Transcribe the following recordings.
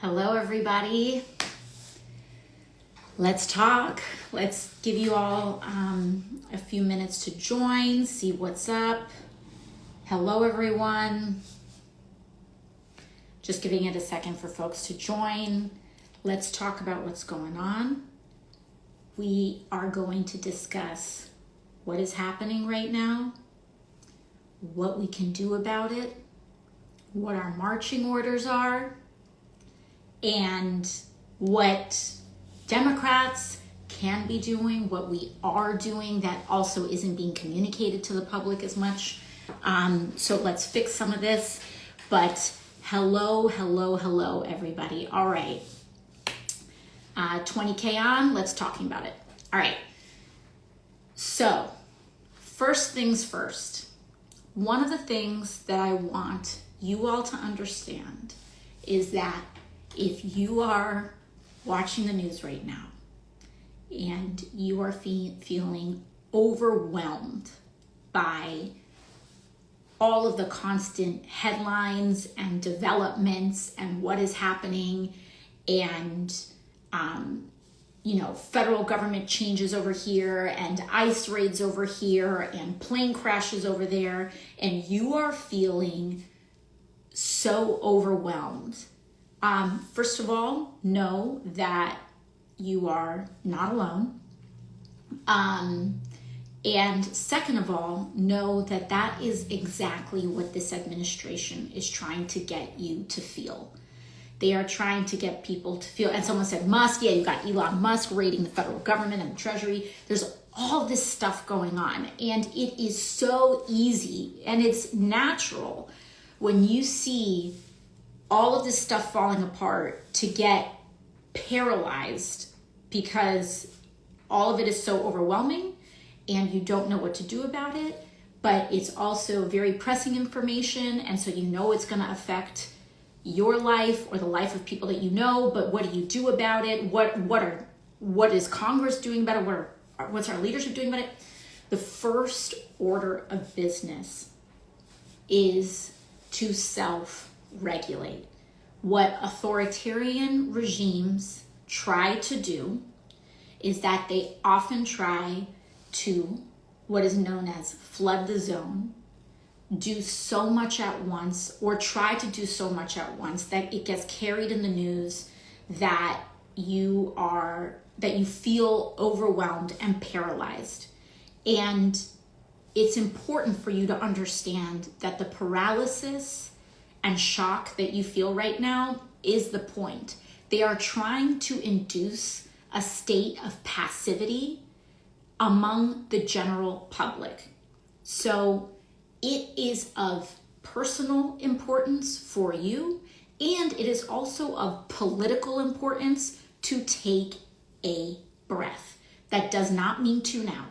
Hello, everybody. Let's talk. Let's give you all a few minutes to join, see what's up. Hello, everyone. Just giving it a second for folks to join. Let's talk about what's going on. We are going to discuss what is happening right now, what we can do about it, what our marching orders are, and what Democrats can be doing, what we are doing that also isn't being communicated to the public as much. So let's fix some of this. But hello, everybody. All right. 20K on, let's talking about it. All right. So first things first, one of the things that I want you all to understand is that if you are watching the news right now and you are feeling overwhelmed by all of the constant headlines and developments and what is happening and, federal government changes over here and ICE raids over here and plane crashes over there, and you are feeling so overwhelmed. First of all, know that you are not alone. And second of all, know that that is exactly what this administration is trying to get you to feel. They are trying to get people to feel, and someone said Musk, yeah, you got Elon Musk raiding the federal government and the Treasury. There's all this stuff going on, and it is so easy and it's natural when you see all of this stuff falling apart to get paralyzed because all of it is so overwhelming and you don't know what to do about it, but it's also very pressing information, and so you know it's going to affect your life or the life of people that you know, but what do you do about it? What is Congress doing about it? What's our leadership doing about it? The first order of business is to self-regulate. What authoritarian regimes try to do is that they often try to, what is known as flood the zone, do so much at once, or try to do so much at once that it gets carried in the news that you feel overwhelmed and paralyzed. And it's important for you to understand that the paralysis and shock that you feel right now is the point. They are trying to induce a state of passivity among the general public. So it is of personal importance for you, and it is also of political importance to take a breath. That does not mean tune out.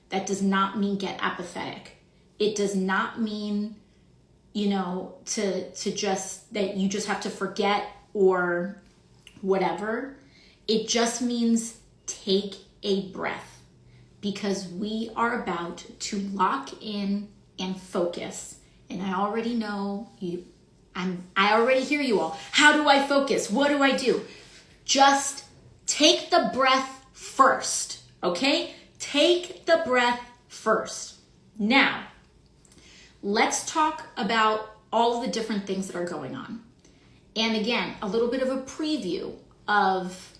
That does not mean get apathetic. It does not mean, to just that you just have to forget or whatever. It just means take a breath, because we are about to lock in and focus. And I already know you, I already hear you all. How do I focus? What do I do? Just take the breath first, okay? Take the breath first. Now, let's talk about all the different things that are going on. And again, a little bit of a preview of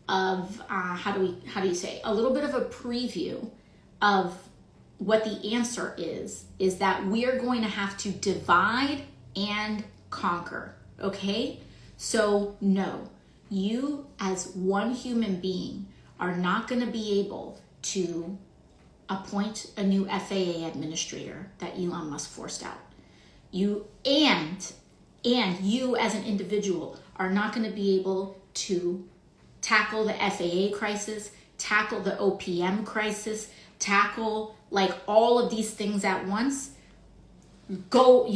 how do you say? A little bit of a preview of what the answer is that we are going to have to divide and conquer, okay? So no, you as one human being are not going to be able to appoint a new FAA administrator that Elon Musk forced out. You and you as an individual are not going to be able to tackle the FAA crisis, tackle the OPM crisis, tackle like all of these things at once. Go,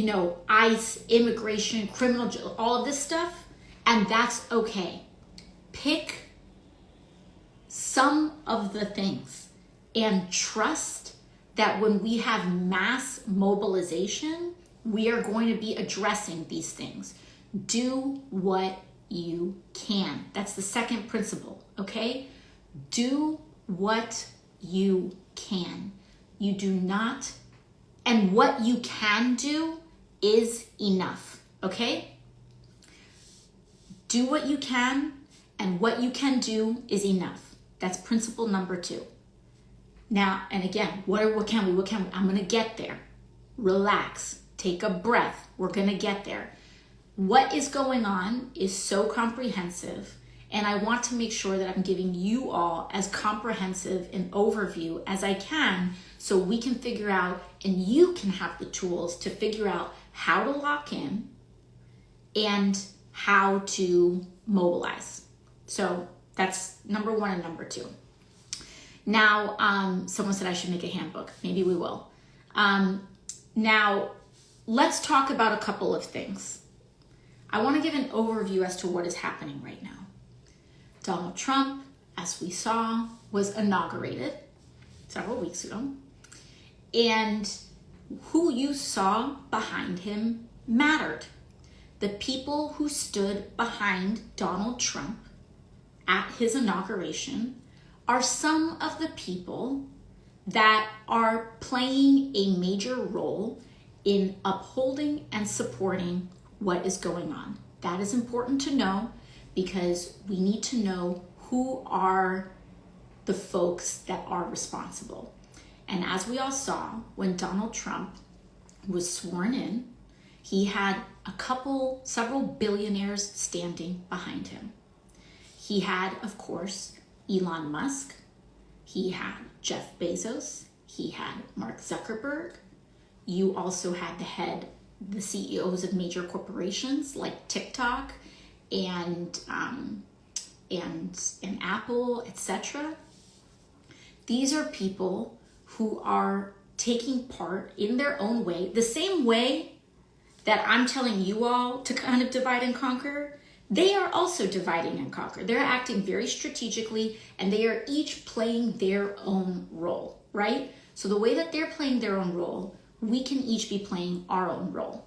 ICE, immigration, criminal, all of this stuff, and that's okay. Pick some of the things and trust that when we have mass mobilization, we are going to be addressing these things. Do what you can. That's the second principle, okay? Do what you can. You do not, and what you can do is enough, okay? Do what you can, and what you can do is enough. That's principle number 2. Now, and again, what can we? I'm gonna get there. Relax, take a breath. We're gonna get there. What is going on is so comprehensive, and I want to make sure that I'm giving you all as comprehensive an overview as I can so we can figure out, and you can have the tools to figure out how to lock in and how to mobilize. So that's number 1 and number 2. Now, someone said I should make a handbook. Maybe we will. Now, let's talk about a couple of things. I want to give an overview as to what is happening right now. Donald Trump, as we saw, was inaugurated several weeks ago. And who you saw behind him mattered. The people who stood behind Donald Trump at his inauguration are some of the people that are playing a major role in upholding and supporting what is going on. That is important to know because we need to know who are the folks that are responsible. And as we all saw, when Donald Trump was sworn in, he had several billionaires standing behind him. He had, of course, Elon Musk. He had Jeff Bezos. He had Mark Zuckerberg. You also had the CEOs of major corporations like TikTok and Apple, etc. These are people who are taking part in their own way, the same way that I'm telling you all to kind of divide and conquer. They are also dividing and conquer. They're acting very strategically, and they are each playing their own role, right? So the way that they're playing their own role, we can each be playing our own role,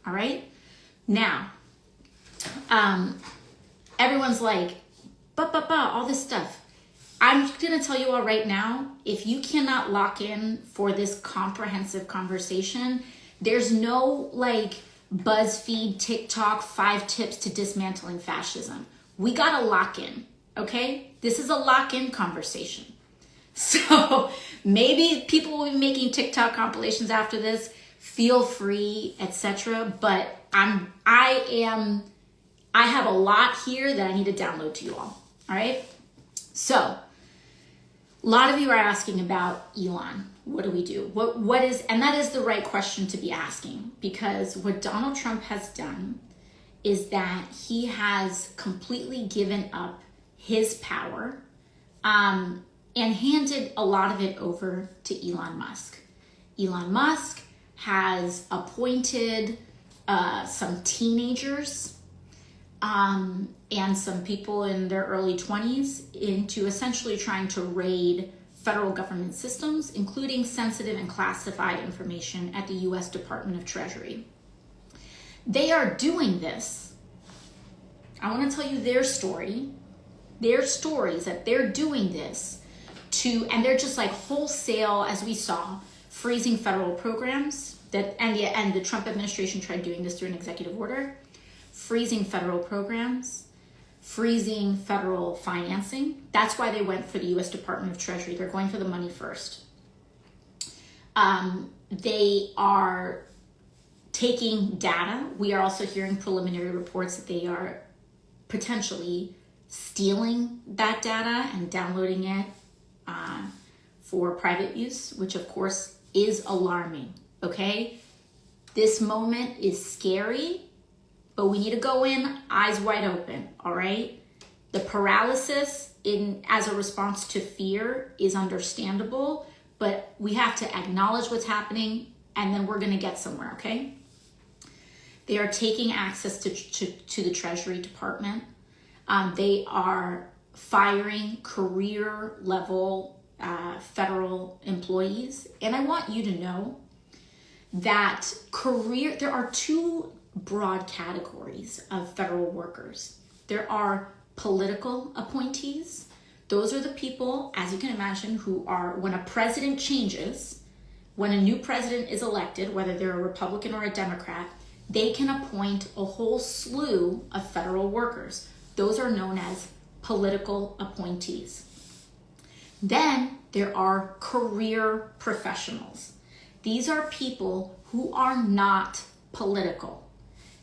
all right? Now, everyone's like, all this stuff. I'm gonna tell you all right now, if you cannot lock in for this comprehensive conversation, there's no like BuzzFeed, TikTok, 5 tips to dismantling fascism. We gotta lock in, okay? This is a lock-in conversation. So maybe people will be making TikTok compilations after this, feel free, etc. But I have a lot here that I need to download to you all right? So a lot of you are asking about Elon. What do we do? What is, and that is the right question to be asking, because what Donald Trump has done is that he has completely given up his power and handed a lot of it over to Elon Musk. Elon Musk has appointed some teenagers and some people in their early 20s into essentially trying to raid federal government systems, including sensitive and classified information at the U.S. Department of Treasury. They are doing this. I want to tell you their story. Their stories that they're doing this to, and they're just like wholesale, as we saw, freezing federal programs. And the Trump administration tried doing this through an executive order, freezing federal programs, freezing federal financing. That's why they went for the U.S. Department of Treasury. They're going for the money first. They are taking data. We are also hearing preliminary reports that they are potentially stealing that data and downloading it for private use, which of course is alarming, okay? This moment is scary, but we need to go in eyes wide open, all right? The paralysis as a response to fear is understandable, but we have to acknowledge what's happening, and then we're gonna get somewhere, okay? They are taking access to the Treasury Department. They are firing career level federal employees. And I want you to know that there are 2 broad categories of federal workers. There are political appointees. Those are the people, as you can imagine, who are, when a president changes, when a new president is elected, whether they're a Republican or a Democrat, they can appoint a whole slew of federal workers. Those are known as political appointees. Then there are career professionals. These are people who are not political.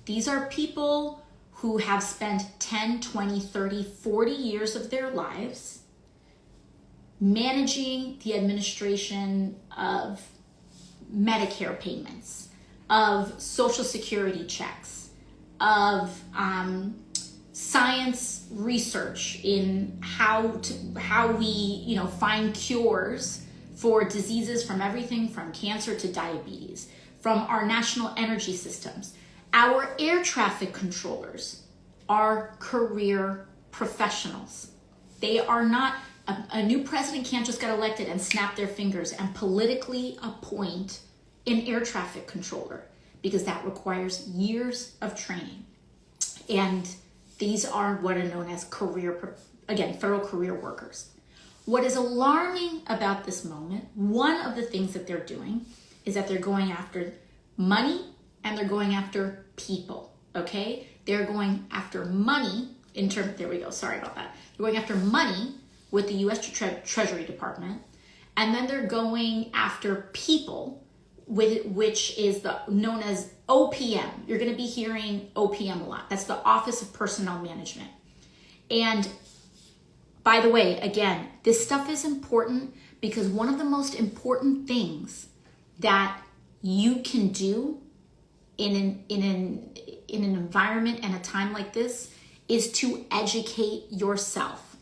These are people who have spent 10, 20, 30, 40 years of their lives managing the administration of Medicare payments, of Social Security checks, of science research in how we find cures for diseases, from everything from cancer to diabetes, from our national energy systems. Our air traffic controllers are career professionals. They are not, a new president can't just get elected and snap their fingers and politically appoint an air traffic controller, because that requires years of training. And these are what are known as federal career workers. What is alarming about this moment, one of the things that they're doing is that they're going after money and they're going after people, okay? They're going after money there we go, sorry about that. They're going after money with the U.S. Treasury Department, and then they're going after people, which is known as OPM. You're going to be hearing OPM a lot. That's the Office of Personnel Management. And by the way, again, this stuff is important because one of the most important things that you can do in an environment and a time like this is to educate yourself.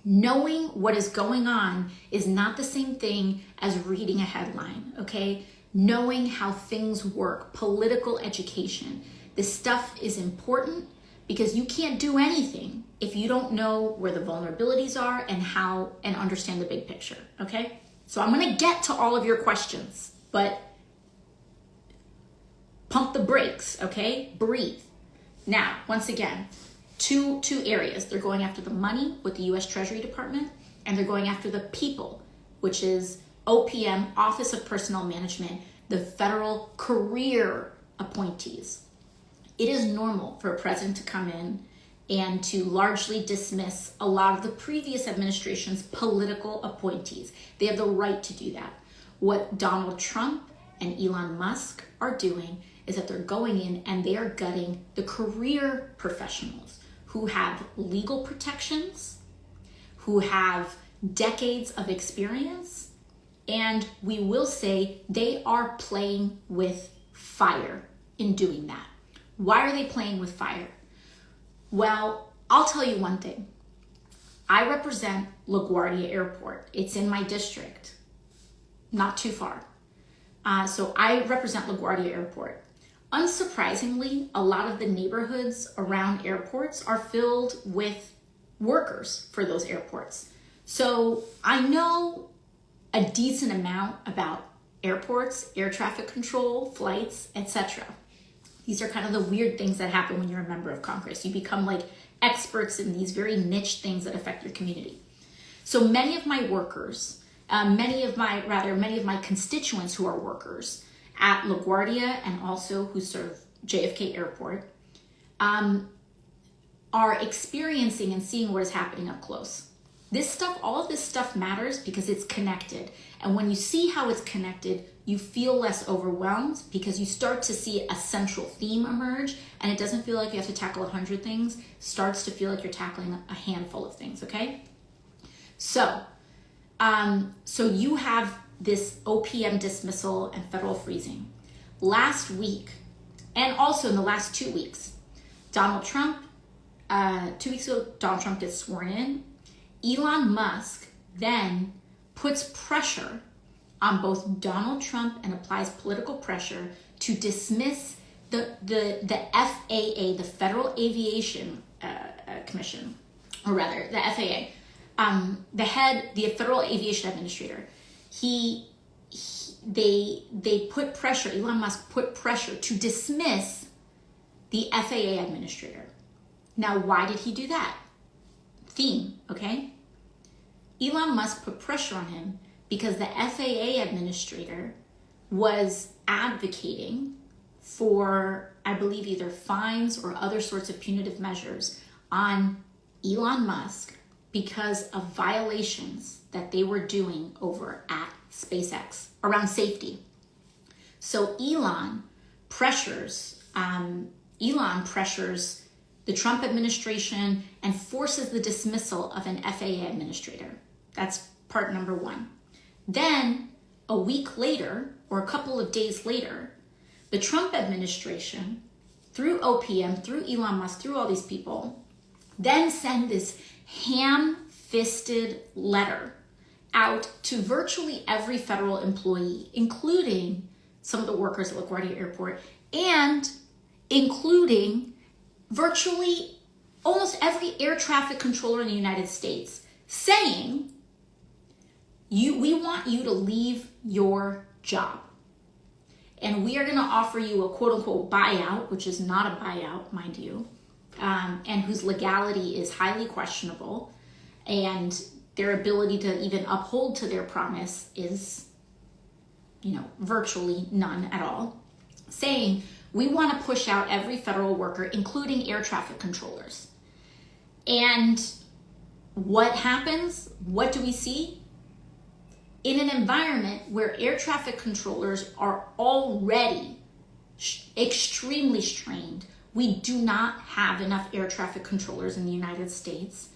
Knowing what is going on is not the same thing as reading a headline, okay? Knowing how things work, political education. This stuff is important because you can't do anything if you don't know where the vulnerabilities are and understand the big picture, okay? So I'm gonna get to all of your questions, but pump the brakes, okay? Breathe. Now, once again, two areas. They're going after the money with the U.S. Treasury Department, and they're going after the people, which is OPM, Office of Personnel Management, the federal career appointees. It is normal for a president to come in and to largely dismiss a lot of the previous administration's political appointees. They have the right to do that. What Donald Trump and Elon Musk are doing is that they're going in and they are gutting the career professionals who have legal protections, who have decades of experience, and we will say they are playing with fire in doing that. Why are they playing with fire? Well, I'll tell you one thing. I represent LaGuardia Airport. It's in my district, not too far. So I represent LaGuardia Airport. Unsurprisingly, a lot of the neighborhoods around airports are filled with workers for those airports. So I know a decent amount about airports, air traffic control, flights, etc. These are kind of the weird things that happen when you're a member of Congress. You become like experts in these very niche things that affect your community. So many of my workers, many of my constituents who are workers at LaGuardia and also who serve JFK Airport, are experiencing and seeing what is happening up close. All of this stuff matters because it's connected. And when you see how it's connected, you feel less overwhelmed because you start to see a central theme emerge, and it doesn't feel like you have to tackle 100 things. It starts to feel like you're tackling a handful of things, okay? So you have this OPM dismissal and federal freezing. Last week, and also in the last 2 weeks, Donald Trump, 2 weeks ago, Donald Trump gets sworn in. Elon Musk then puts pressure on both Donald Trump and applies political pressure to dismiss the FAA, the Federal Aviation Commission, or rather the FAA, the Federal Aviation Administrator. They put pressure, Elon Musk put pressure to dismiss the FAA administrator. Now, why did he do that? Theme, okay? Elon Musk put pressure on him because the FAA administrator was advocating for, I believe, either fines or other sorts of punitive measures on Elon Musk because of violations that they were doing over at SpaceX around safety. So Elon pressures the Trump administration and forces the dismissal of an FAA administrator. That's part number one. Then a week later, or a couple of days later, the Trump administration, through OPM, through Elon Musk, through all these people, then send this ham-fisted letter out to virtually every federal employee, including some of the workers at LaGuardia Airport, and including virtually almost every air traffic controller in the United States, saying, we want you to leave your job. And we are going to offer you a quote-unquote buyout, which is not a buyout, mind you, and whose legality is highly questionable, and their ability to even uphold to their promise is, virtually none at all, saying, we want to push out every federal worker, including air traffic controllers. And what happens? What do we see? In an environment where air traffic controllers are already extremely strained, we do not have enough air traffic controllers in the United States.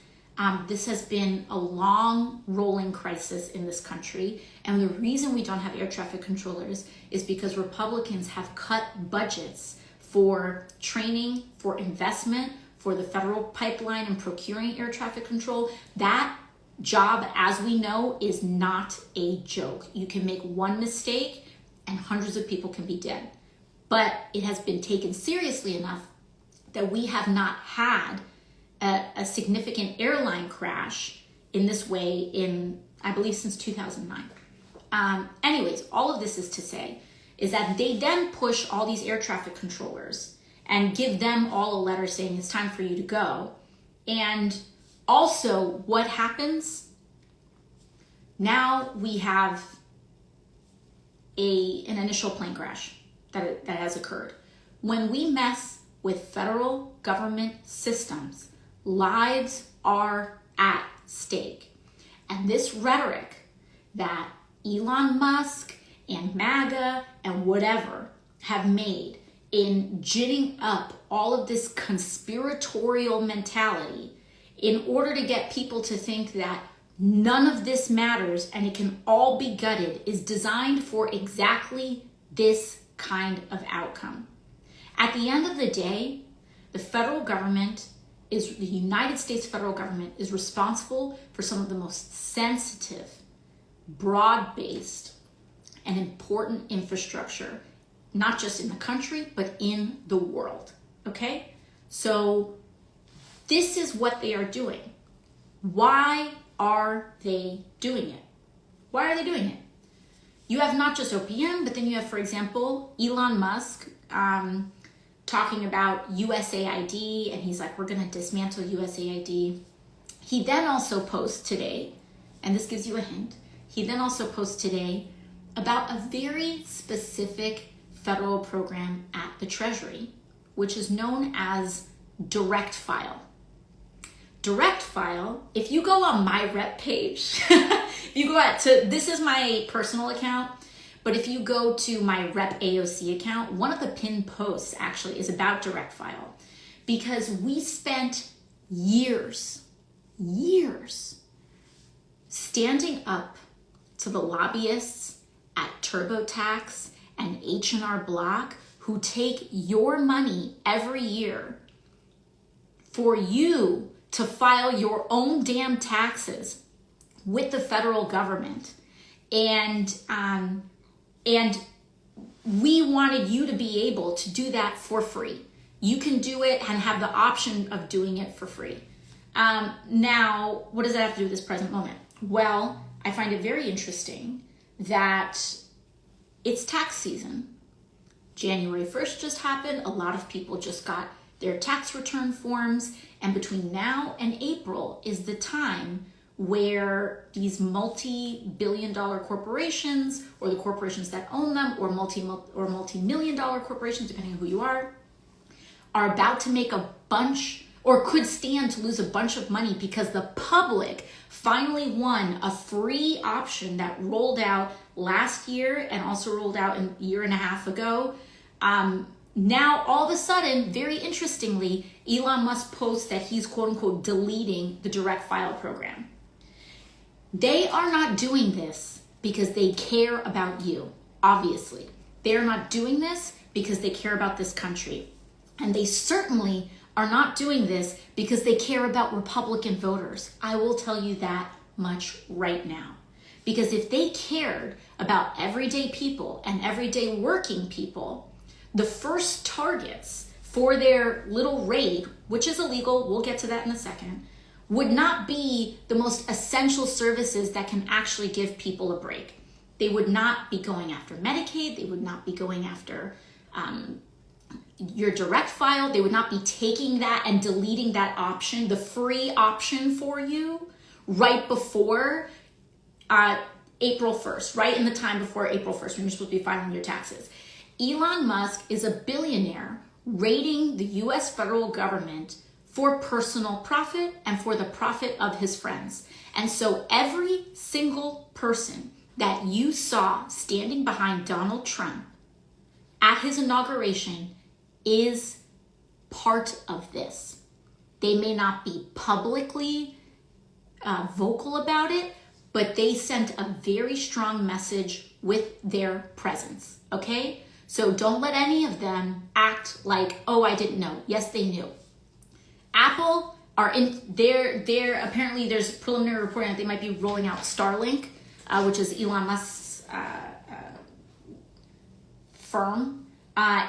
This has been a long rolling crisis in this country. And the reason we don't have air traffic controllers is because Republicans have cut budgets for training, for investment, for the federal pipeline and procuring air traffic control. That job, as we know, is not a joke. You can make one mistake and hundreds of people can be dead. But it has been taken seriously enough that we have not had a significant airline crash in this way in, I believe, since 2009. Anyways, all of this is to say is that they then push all these air traffic controllers and give them all a letter saying it's time for you to go. And also, what happens? Now we have an initial plane crash that has occurred. When we mess with federal government systems, lives are at stake. And this rhetoric that Elon Musk and MAGA and whatever have made in ginning up all of this conspiratorial mentality in order to get people to think that none of this matters and it can all be gutted is designed for exactly this kind of outcome. At the end of the day, the United States federal government is responsible for some of the most sensitive, broad-based, and important infrastructure, not just in the country, but in the world, okay? So this is what they are doing. Why are they doing it? Why are they doing it? You have not just OPM, but then you have, for example, Elon Musk talking about USAID, and he's like, we're going to dismantle USAID. He then also posts today, and this gives you a hint, he then also posts today about a very specific federal program at the Treasury, which is known as direct file. Direct file, if you go on my rep page, this is my personal account, but if you go to my Rep AOC account, one of the pinned posts actually is about direct file, because we spent years standing up to the lobbyists at TurboTax and H&R Block who take your money every year for you to file your own damn taxes with the federal government. And we wanted you to be able to do that for free. You can do it and have the option of doing it for free. Now, what does that have to do with this present moment? Well, I find it very interesting that it's tax season. January 1st just happened. A lot of people just got their tax return forms, and between now and April is the time where these multi-billion-dollar corporations, or the corporations that own them, or multi-million-dollar corporations, depending on who you are about to make a bunch, or could stand to lose a bunch of money, because the public finally won a free option that rolled out last year and also rolled out a year and a half ago. Now, all of a sudden, very interestingly, Elon Musk posts that he's quote unquote deleting the direct file program. They are not doing this because they care about you, obviously. They are not doing this because they care about this country. And they certainly are not doing this because they care about Republican voters. I will tell you that much right now. Because if they cared about everyday people and everyday working people, the first targets for their little raid, which is illegal, we'll get to that in a second, would not be the most essential services that can actually give people a break. They would not be going after Medicaid. They would not be going after your direct file. They would not be taking that and deleting that option, the free option for you, right before April 1st, right in the time before April 1st when you're supposed to be filing your taxes. Elon Musk is a billionaire raiding the US federal government for personal profit and for the profit of his friends. And so every single person that you saw standing behind Donald Trump at his inauguration is part of this. They may not be publicly vocal about it, but they sent a very strong message with their presence, okay? So don't let any of them act like, oh, I didn't know. Yes, they knew. Apple are in there. Apparently there's preliminary reporting that they might be rolling out Starlink, which is Elon Musk's firm,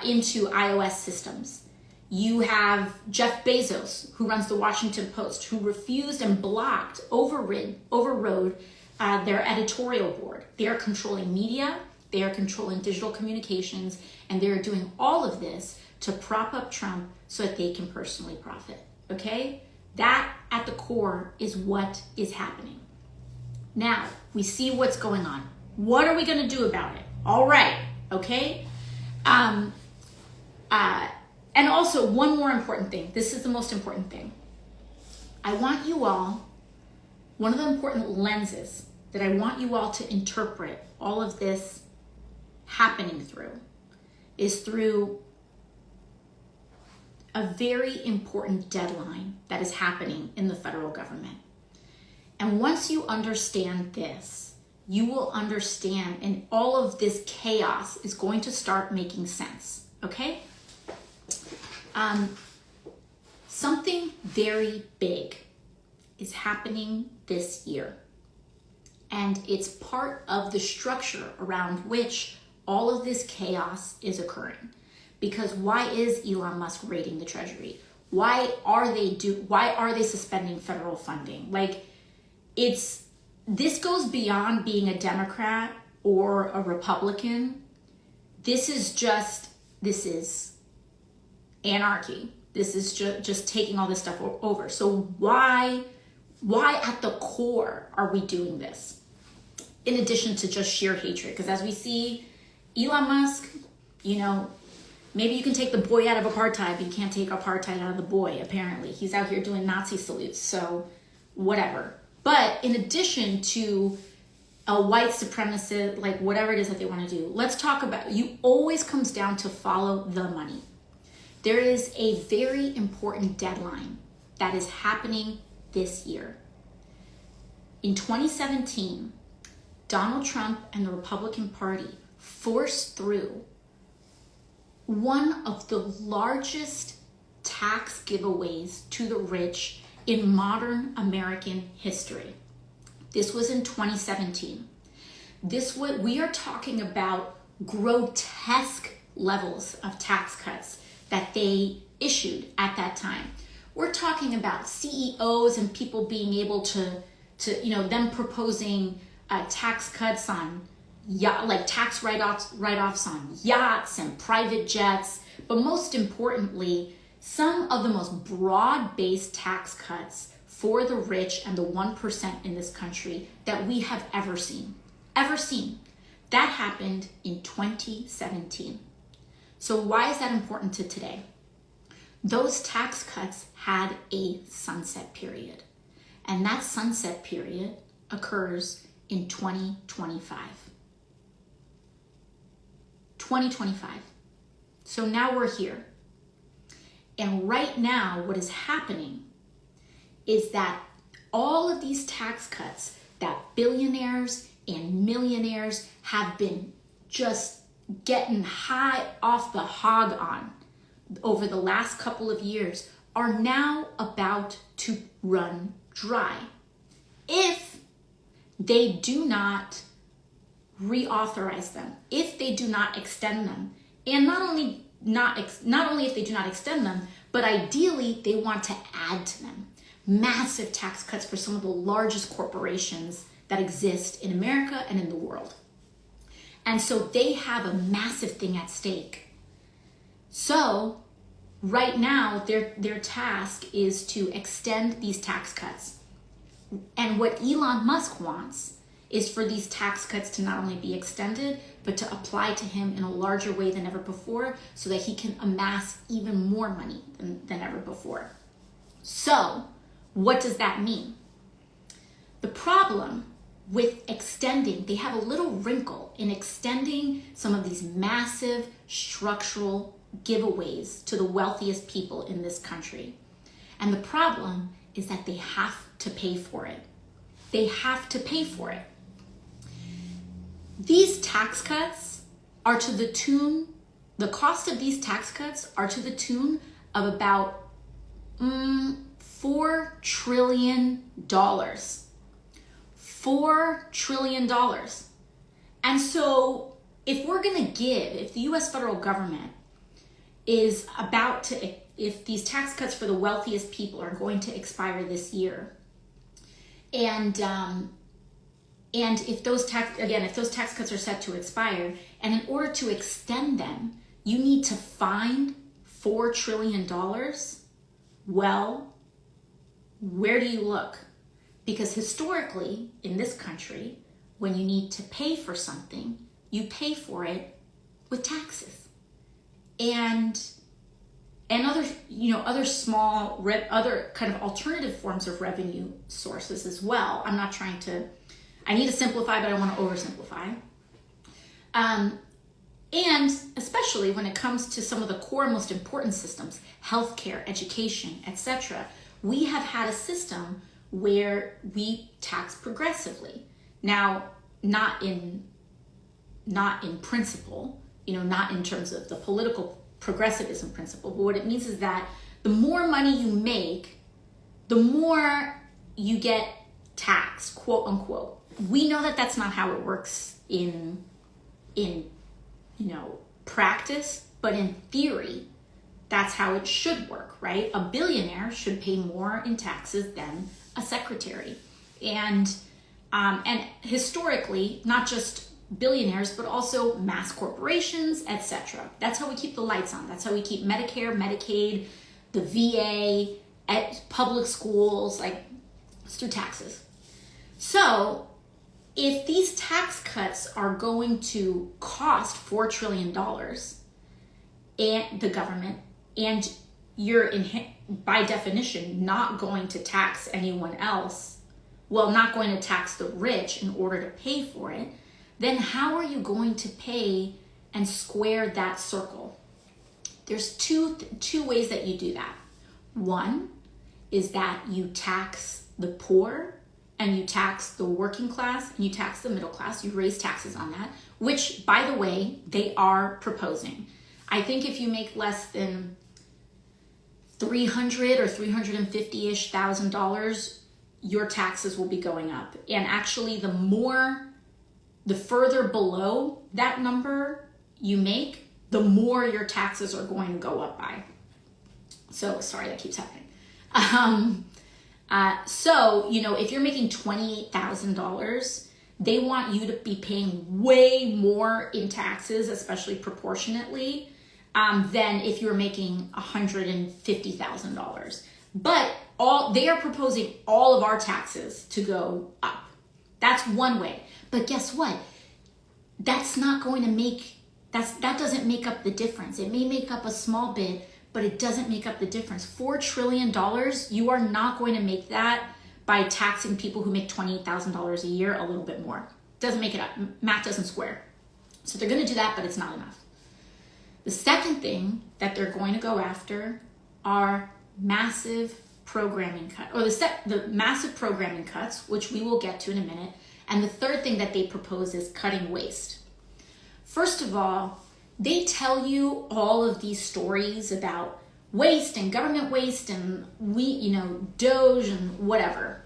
into iOS systems. You have Jeff Bezos, who runs the Washington Post, who refused and blocked, overrode their editorial board. They are controlling media, they are controlling digital communications, and they're doing all of this to prop up Trump so that they can personally profit, okay? That, at the core, is what is happening. Now, we see what's going on. What are we gonna do about it? All right, okay? And also, one more important thing. This is the most important thing. I want you all, one of the important lenses that I want you all to interpret all of this happening through is through a very important deadline that is happening in the federal government. And once you understand this, you will understand, and all of this chaos is going to start making sense, okay? Something very big is happening this year. And it's part of the structure around which all of this chaos is occurring. Because why is Elon Musk raiding the Treasury? Why are they suspending federal funding? Like, this goes beyond being a Democrat or a Republican. This is anarchy. This is just taking all this stuff over. So why at the core are we doing this? In addition to just sheer hatred, because as we see, Elon Musk, maybe you can take the boy out of apartheid, but you can't take apartheid out of the boy, apparently. He's out here doing Nazi salutes, so whatever. But in addition to a white supremacist, like whatever it is that they want to do, let's talk about, you always comes down to follow the money. There is a very important deadline that is happening this year. In 2017, Donald Trump and the Republican Party forced through one of the largest tax giveaways to the rich in modern American history. This was in 2017. We are talking about grotesque levels of tax cuts that they issued at that time. We're talking about CEOs and people being able to them proposing tax cuts on tax write-offs on yachts and private jets, but most importantly, some of the most broad-based tax cuts for the rich and the 1% in this country that we have ever seen. Ever seen. That happened in 2017. So why is that important to today? Those tax cuts had a sunset period. And that sunset period occurs in 2025. 2025. So now we're here. And right now, what is happening is that all of these tax cuts that billionaires and millionaires have been just getting high off the hog on over the last couple of years are now about to run dry if they do not reauthorize them, if they do not extend them, and not only if they do not extend them, but ideally they want to add to them. Massive tax cuts for some of the largest corporations that exist in America and in the world. And so they have a massive thing at stake. So right now, their task is to extend these tax cuts. And what Elon Musk wants is for these tax cuts to not only be extended, but to apply to him in a larger way than ever before so that he can amass even more money than ever before. So what does that mean? The problem with extending, they have a little wrinkle in extending some of these massive structural giveaways to the wealthiest people in this country. And the problem is that they have to pay for it. They have to pay for it. These tax cuts are to the tune, the cost of these tax cuts are to the tune of about $4 trillion. $4 trillion. And so if the US federal government is about to, if these tax cuts for the wealthiest people are going to expire this year, and if those tax cuts are set to expire, and in order to extend them, you need to find $4 trillion, well, where do you look? Because historically, in this country, when you need to pay for something, you pay for it with taxes. And other small, other kind of alternative forms of revenue sources as well. I need to simplify, but I want to oversimplify. And especially when it comes to some of the core, most important systems, healthcare, education, etc., we have had a system where we tax progressively. Now, not in principle, not in terms of the political progressivism principle, but what it means is that the more money you make, the more you get taxed, quote unquote. We know that that's not how it works in practice, but in theory, that's how it should work, right? A billionaire should pay more in taxes than a secretary. And historically, not just billionaires, but also mass corporations, etc. That's how we keep the lights on. That's how we keep Medicare, Medicaid, the VA, public schools, it's through taxes. So if these tax cuts are going to cost $4 trillion and the government, and you're by definition not going to tax anyone else, not going to tax the rich in order to pay for it, then how are you going to pay and square that circle? There's two ways that you do that. One is that you tax the poor and you tax the working class and you tax the middle class. You raise taxes on that, which, by the way, they are proposing. I think if you make less than $300 or $350-ish thousand, your taxes will be going up. And actually, the further below that number you make, the more your taxes are going to go up by. So, sorry, that keeps happening. If you're making $28,000, they want you to be paying way more in taxes, especially proportionately, than if you're making $150,000. But they are proposing all of our taxes to go up. That's one way. But guess what? That's not going to that doesn't make up the difference. It may make up a small bit, but it doesn't make up the difference. $4 trillion, you are not going to make that by taxing people who make $28,000 a year a little bit more. Doesn't make it up. Math doesn't square. So they're going to do that, but it's not enough. The second thing that they're going to go after are massive programming cuts, or the massive programming cuts, which we will get to in a minute. And the third thing that they propose is cutting waste. First of all, they tell you all of these stories about waste and government waste and Doge and whatever.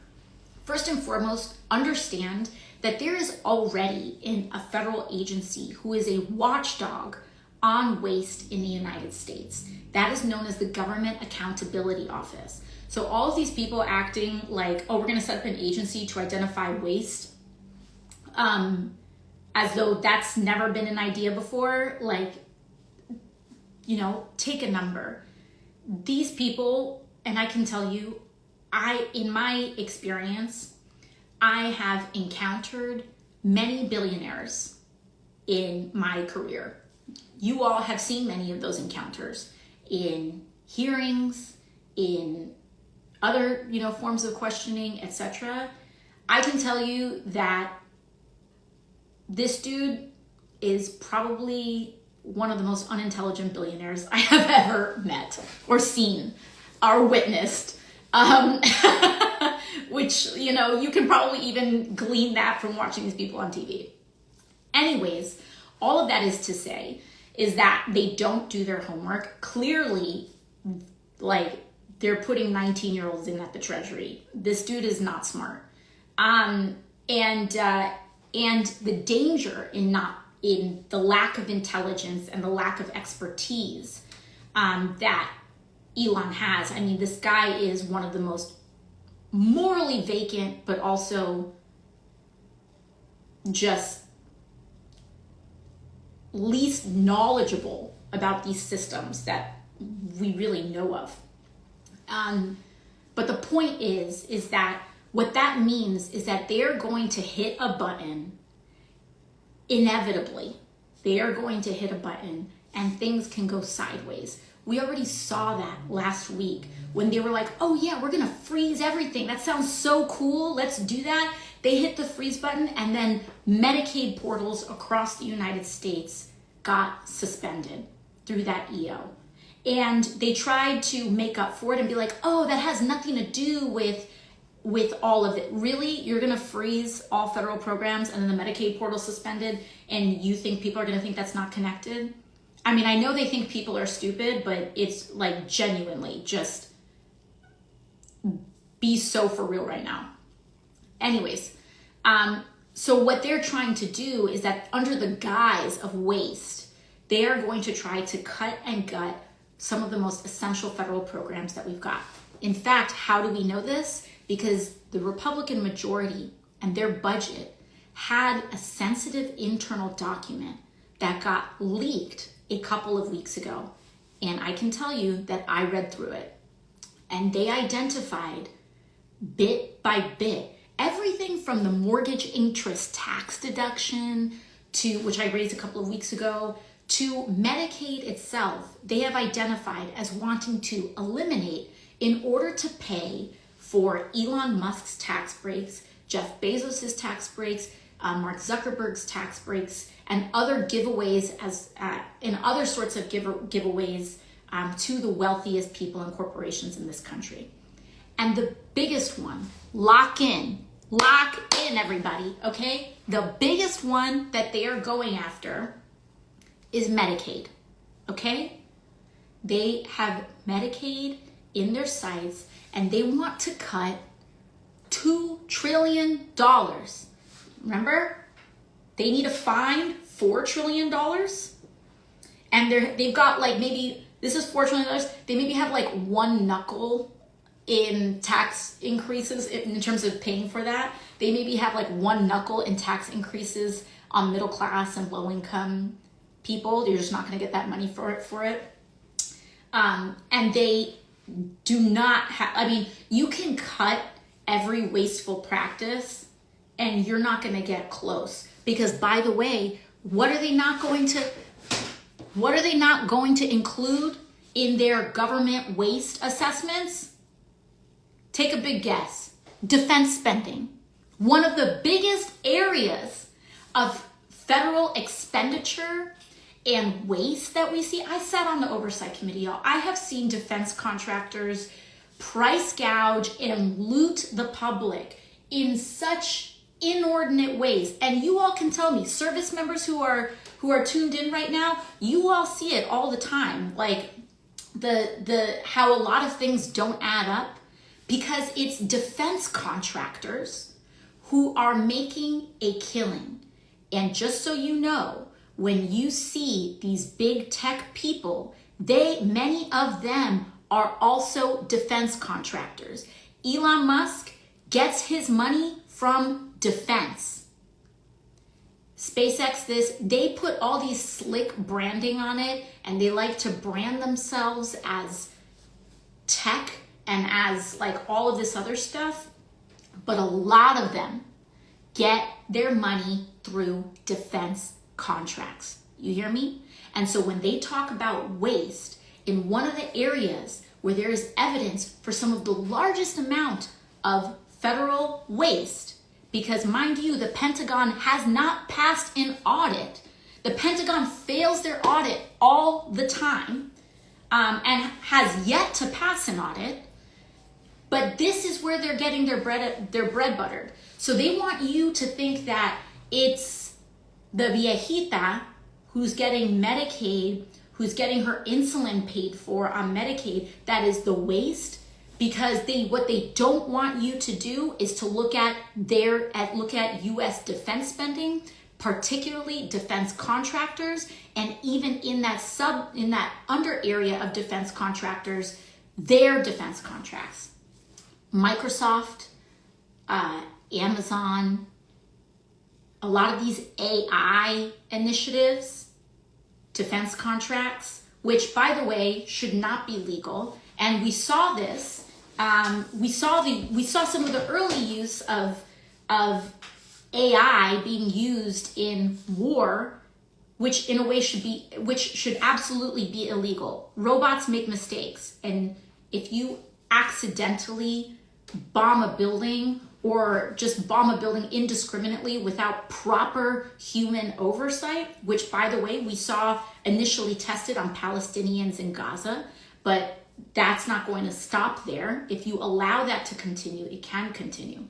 First and foremost, understand that there is already a federal agency who is a watchdog on waste in the United States. That is known as the Government Accountability Office. So all of these people acting like, oh, we're going to set up an agency to identify waste, as though that's never been an idea before, take a number. These people, and I can tell you, in my experience, I have encountered many billionaires in my career. You all have seen many of those encounters in hearings, in other, forms of questioning, etc. I can tell you that this dude is probably one of the most unintelligent billionaires I have ever met or seen or witnessed. Which, you can probably even glean that from watching these people on TV. Anyways, all of that is to say is that they don't do their homework. Clearly, they're putting 19-year-olds in at the Treasury. This dude is not smart. And the danger in the lack of intelligence and the lack of expertise that Elon has. I mean, this guy is one of the most morally vacant, but also just least knowledgeable about these systems that we really know of. But the point is that what that means is that they're going to hit a button inevitably. They are going to hit a button and things can go sideways. We already saw that last week when they were like, oh yeah, we're going to freeze everything. That sounds so cool. Let's do that. They hit the freeze button and then Medicaid portals across the United States got suspended through that EO. And they tried to make up for it and be like, oh, that has nothing to do with all of it. Really? You're going to freeze all federal programs and then the Medicaid portal suspended and you think people are going to think that's not connected? I mean, I know they think people are stupid, but it's genuinely just be so for real right now. Anyways, so what they're trying to do is that under the guise of waste, they are going to try to cut and gut some of the most essential federal programs that we've got. In fact, how do we know this? Because the Republican majority and their budget had a sensitive internal document that got leaked a couple of weeks ago. And I can tell you that I read through it. And they identified bit by bit everything from the mortgage interest tax deduction to, which I raised a couple of weeks ago, to Medicaid itself. They have identified as wanting to eliminate in order to pay for Elon Musk's tax breaks, Jeff Bezos's tax breaks, Mark Zuckerberg's tax breaks, and other giveaways and other sorts of giveaways to the wealthiest people and corporations in this country. And the biggest one, lock in everybody, okay? The biggest one that they are going after is Medicaid, okay? They have Medicaid in their sights and they want to cut $2 trillion. Remember? They need to find $4 trillion. And they've got maybe, this is $4 trillion. They maybe have one knuckle in tax increases in terms of paying for that. They maybe have one knuckle in tax increases on middle class and low income people. You're just not going to get that money for it. And they do not have, I mean, you can cut every wasteful practice and you're not going to get close. Because by the way, what are they not going to include in their government waste assessments? Take a big guess. Defense spending. One of the biggest areas of federal expenditure and waste that we see. I sat on the oversight committee, y'all. I have seen defense contractors price gouge and loot the public in such inordinate ways. And you all can tell me, service members who are tuned in right now, you all see it all the time. Like the how a lot of things don't add up because it's defense contractors who are making a killing. And just so you know, when you see these big tech people, many of them are also defense contractors. Elon Musk gets his money from defense. SpaceX, they put all these slick branding on it, and they like to brand themselves as tech and as like all of this other stuff. But a lot of them get their money through defense contracts. You hear me? And so when they talk about waste, in one of the areas where there is evidence for some of the largest amount of federal waste, because mind you, the Pentagon has not passed an audit. The Pentagon fails their audit all the time and has yet to pass an audit. But this is where they're getting their bread buttered. So they want you to think that it's the viejita who's getting Medicaid, who's getting her insulin paid for on Medicaid, that is the waste, because what they don't want you to do is to look at US defense spending, particularly defense contractors, and even in that under area of defense contractors, their defense contracts. Microsoft, Amazon, a lot of these AI initiatives, defense contracts, which by the way should not be legal. And we saw this. We saw some of the early use of AI being used in war, which in a way should absolutely be illegal. Robots make mistakes, and if you accidentally bomb a building or just bomb a building indiscriminately without proper human oversight, which by the way, we saw initially tested on Palestinians in Gaza, but that's not going to stop there. If you allow that to continue, it can continue.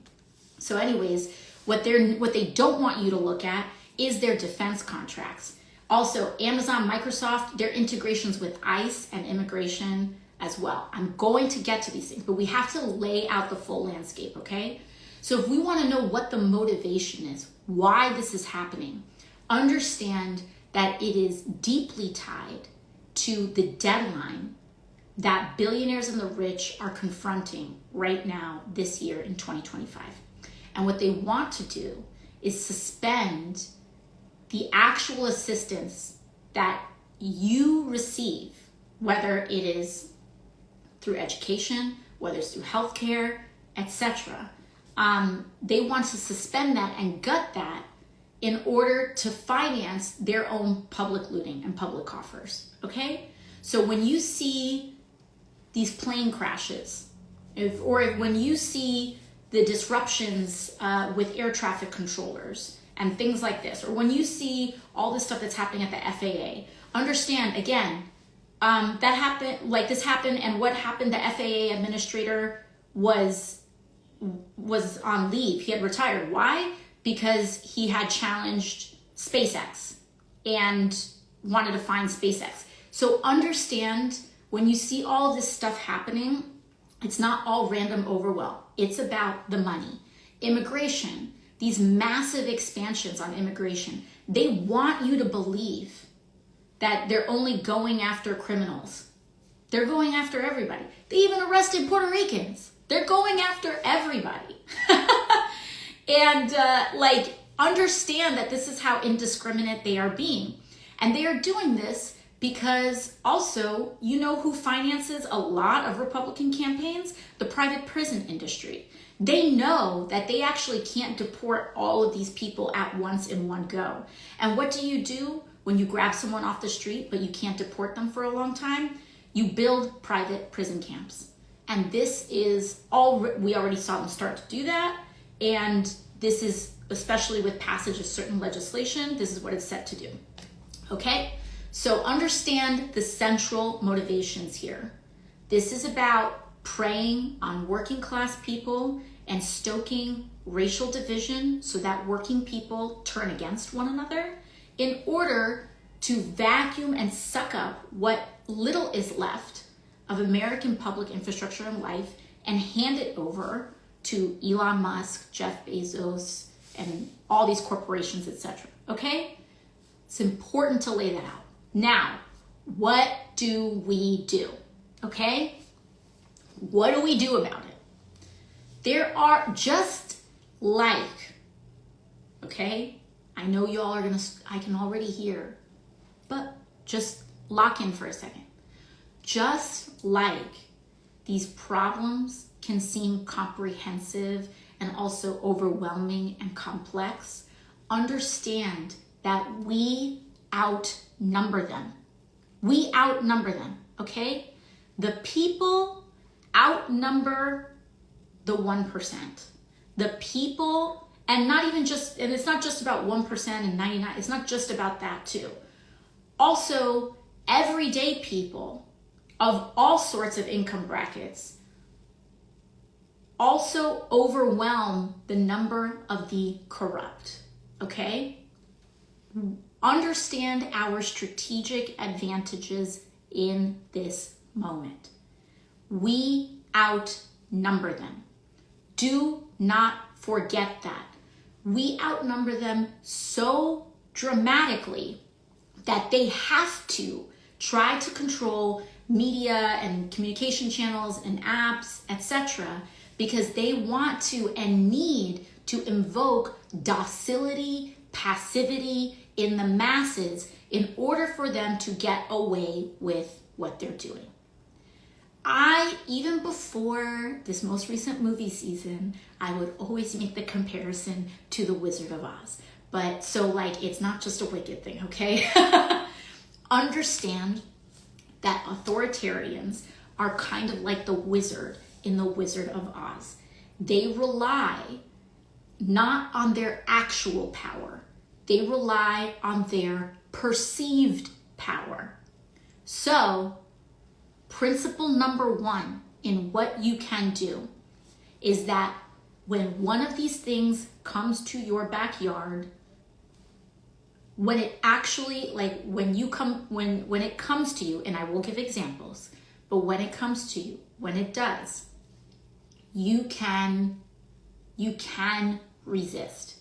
So anyways, what they don't want you to look at is their defense contracts. Also, Amazon, Microsoft, their integrations with ICE and immigration as well. I'm going to get to these things, but we have to lay out the full landscape, okay? So if we want to know what the motivation is, why this is happening, understand that it is deeply tied to the deadline that billionaires and the rich are confronting right now this year in 2025. And what they want to do is suspend the actual assistance that you receive, whether it is through education, whether it's through healthcare, etc. They want to suspend that and gut that in order to finance their own public looting and public coffers, okay? So when you see these plane crashes, when you see the disruptions with air traffic controllers and things like this, or when you see all this stuff that's happening at the FAA, understand again, that happened, like this happened, and what happened, the FAA administrator was on leave. He had retired. Why? Because he had challenged SpaceX and wanted to find SpaceX. So understand, when you see all this stuff happening, it's not all random overwhelm. It's about the money. Immigration, these massive expansions on immigration, they want you to believe that they're only going after criminals. They're going after everybody. They even arrested Puerto Ricans. They're going after everybody. And understand that this is how indiscriminate they are being. And they are doing this because also, you know who finances a lot of Republican campaigns? The private prison industry. They know that they actually can't deport all of these people at once in one go. And what do you do when you grab someone off the street, but you can't deport them for a long time? You build private prison camps. And this is all, we already saw them start to do that. And this is, especially with passage of certain legislation, this is what it's set to do. Okay? So understand the central motivations here. This is about preying on working class people and stoking racial division so that working people turn against one another in order to vacuum and suck up what little is left of American public infrastructure and life and hand it over to Elon Musk, Jeff Bezos, and all these corporations, etc. Okay? It's important to lay that out. Now, what do we do? Okay? What do we do about it? There are just like, okay? I know y'all are I can already hear, but just lock in for a second. Just like these problems can seem comprehensive and also overwhelming and complex, understand that we outnumber them. We outnumber them, okay? The people outnumber the 1%. The people, and not even just, and it's not just about 1% and 99, it's not just about that too. Also, everyday people of all sorts of income brackets also overwhelm the number of the corrupt, okay? Understand our strategic advantages in this moment. We outnumber them. Do not forget that. We outnumber them so dramatically that they have to try to control media and communication channels and apps, etc., because they want to and need to invoke docility, passivity in the masses in order for them to get away with what they're doing. Even before this most recent movie season, I would always make the comparison to The Wizard of Oz. But so like, it's not just a wicked thing, okay? Understand that authoritarians are kind of like the wizard in The Wizard of Oz. They rely not on their actual power. They rely on their perceived power. So, principle number one in what you can do is that when one of these things comes to your backyard, when it actually, like when it comes to you, and I will give examples, but when it comes to you, when it does, you can resist.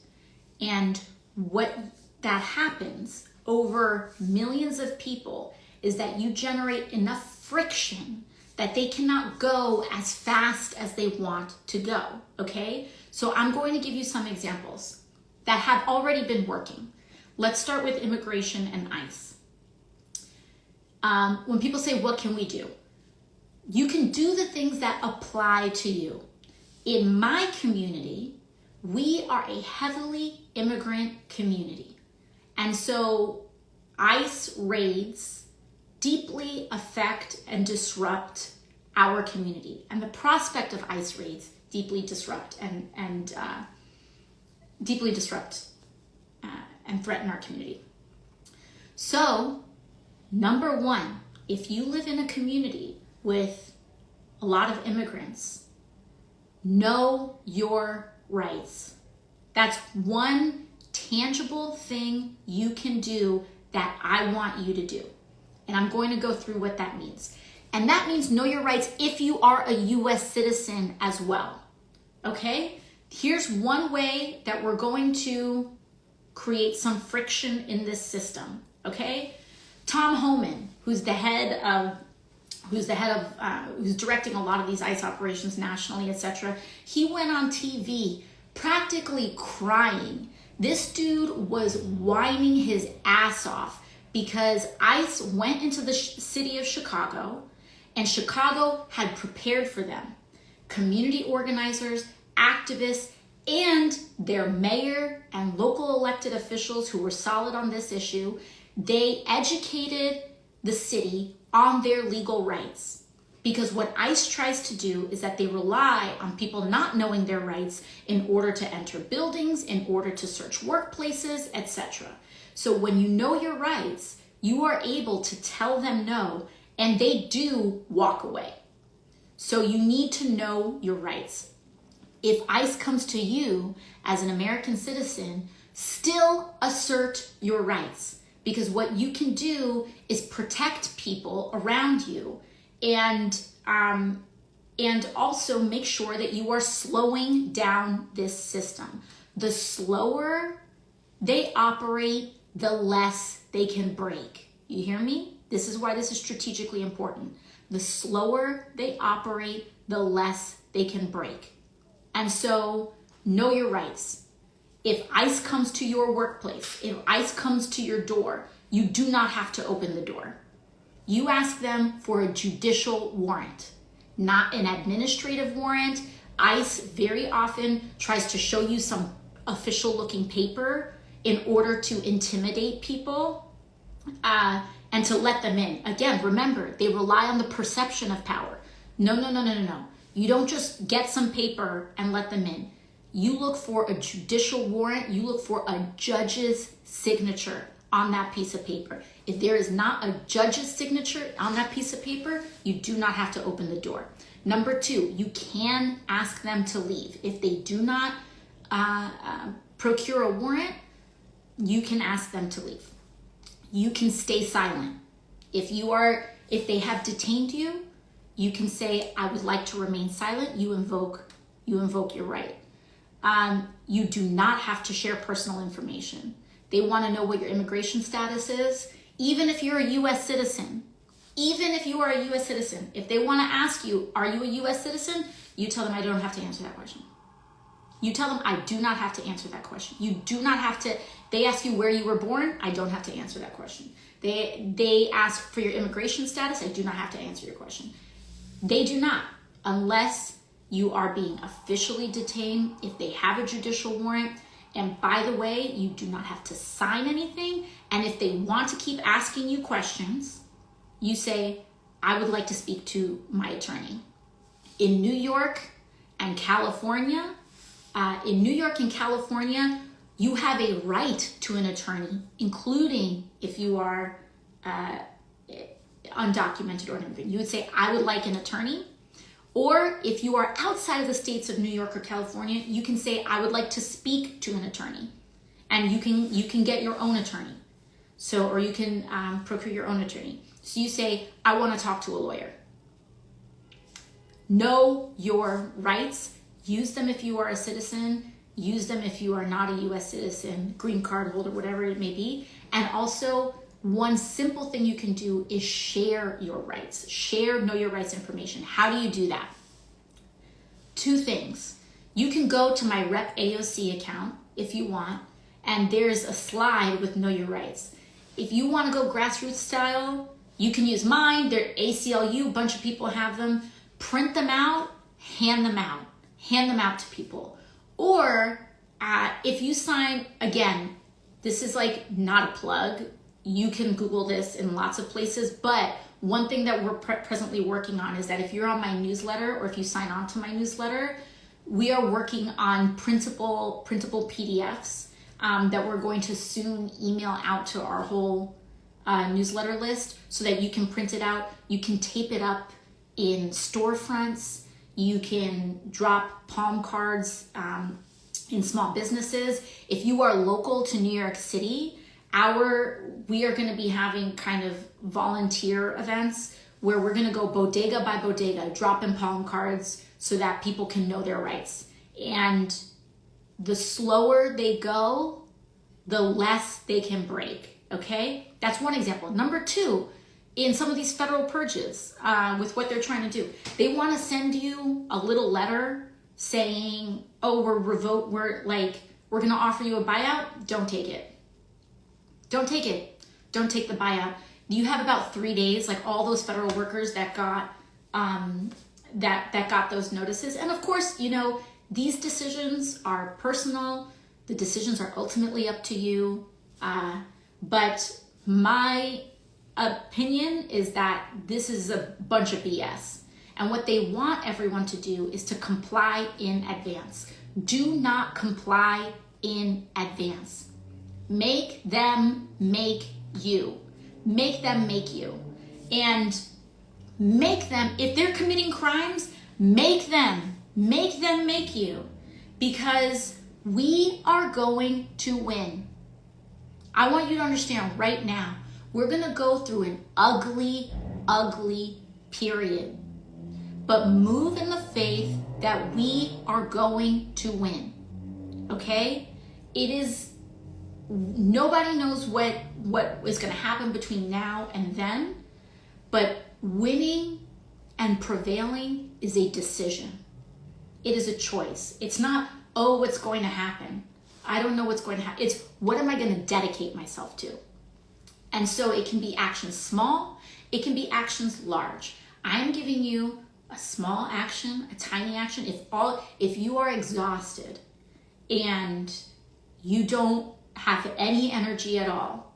And what that happens over millions of people is that you generate enough friction that they cannot go as fast as they want to go, okay? So I'm going to give you some examples that have already been working. Let's start with immigration and ICE. When people say, what can we do? You can do the things that apply to you. In my community, we are a heavily immigrant community. And so ICE raids deeply affect and disrupt our community. And the prospect of ICE raids deeply disrupt and threaten our community. So, number one, if you live in a community with a lot of immigrants, know your rights. That's one tangible thing you can do that I want you to do. And I'm going to go through what that means. And that means know your rights if you are a US citizen as well. Okay? Here's one way that we're going to create some friction in this system. Okay? Tom Homan, who's directing a lot of these ICE operations nationally, etc. He went on TV practically crying. This dude was whining his ass off, because ICE went into the city of Chicago, and Chicago had prepared for them. Community organizers, activists, and their mayor and local elected officials who were solid on this issue, they educated the city on their legal rights. Because what ICE tries to do is that they rely on people not knowing their rights in order to enter buildings, in order to search workplaces, etc. So when you know your rights, you are able to tell them no, and they do walk away. So you need to know your rights. If ICE comes to you as an American citizen, still assert your rights, because what you can do is protect people around you, and also make sure that you are slowing down this system. The slower they operate, the less they can break. You hear me? This is why this is strategically important. The slower they operate, the less they can break. And so know your rights. If ICE comes to your workplace, if ICE comes to your door, you do not have to open the door. You ask them for a judicial warrant, not an administrative warrant. ICE very often tries to show you some official looking paper in order to intimidate people and to let them in. Again, remember, they rely on the perception of power. No. You don't just get some paper and let them in. You look for a judicial warrant. You look for a judge's signature on that piece of paper. If there is not a judge's signature on that piece of paper, you do not have to open the door. Number two, you can ask them to leave. If they do not procure a warrant, you can ask them to leave. You can stay silent. If they have detained you, you can say, I would like to remain silent. You invoke your right. You do not have to share personal information. They want to know what your immigration status is. Even if you're a U.S. citizen, if they want to ask you, are you a U.S. citizen? You tell them, I don't have to answer that question. You tell them, I do not have to answer that question. You do not have to. They ask you where you were born. I don't have to answer that question. They ask for your immigration status. I do not have to answer your question. They do not, unless you are being officially detained, if they have a judicial warrant. And by the way, you do not have to sign anything. And if they want to keep asking you questions, you say, I would like to speak to my attorney. In New York and California, you have a right to an attorney, including if you are undocumented or anything. You would say, I would like an attorney. Or if you are outside of the states of New York or California, you can say, I would like to speak to an attorney. And you can get your own attorney. Or you can procure your own attorney. So you say, I want to talk to a lawyer. Know your rights. Use them if you are a citizen. Use them if you are not a U.S. citizen, green card holder, whatever it may be. And also, one simple thing you can do is share your rights. Know your rights information. How do you do that? Two things. You can go to my Rep AOC account if you want, and there's a slide with know your rights. If you want to go grassroots style, you can use mine. They're ACLU, a bunch of people have them. Print them out, hand them out. Hand them out to people. Or if you sign, again, this is like not a plug. You can Google this in lots of places, but one thing that we're presently working on is that if you're on my newsletter or if you sign on to my newsletter, we are working on printable PDFs that we're going to soon email out to our whole newsletter list so that you can print it out. You can tape it up in storefronts. You can drop palm cards in small businesses. If you are local to New York City, we are going to be having kind of volunteer events where we're going to go bodega by bodega, dropping palm cards so that people can know their rights. And the slower they go, the less they can break. Okay? That's one example. Number two, in some of these federal purges, with what they're trying to do, they want to send you a little letter saying, oh, we're going to offer you a buyout. Don't take it. Don't take it. don't take the buyout. You have about 3 days, like all those federal workers that got that got those notices. And of course, you know, these decisions are personal. The decisions are ultimately up to you. But my opinion is that this is a bunch of BS. And what they want everyone to do is to comply in advance. Do not comply in advance. Make them make you. Make them make you. And make them, if they're committing crimes, make them make you. Because we are going to win. I want you to understand right now, we're going to go through an ugly, ugly period. But move in the faith that we are going to win. Okay? It is, nobody knows what is going to happen between now and then, but winning and prevailing is a decision. It is a choice. It's not, oh, what's going to happen? I don't know what's going to happen. It's, what am I going to dedicate myself to? And so it can be actions small, it can be actions large. I'm giving you a small action, a tiny action. If you are exhausted and you don't have any energy at all,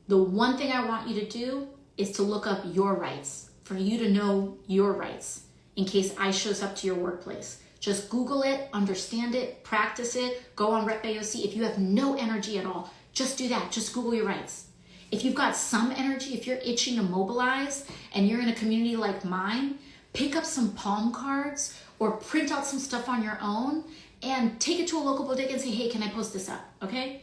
the one thing I want you to do is to look up your rights, for you to know your rights in case ICE shows up to your workplace. Just Google it, understand it, practice it, go on Rep AOC. If you have no energy at all, just do that. Just Google your rights. If you've got some energy, if you're itching to mobilize and you're in a community like mine, pick up some palm cards or print out some stuff on your own and take it to a local bodega and say, hey, can I post this up? Okay?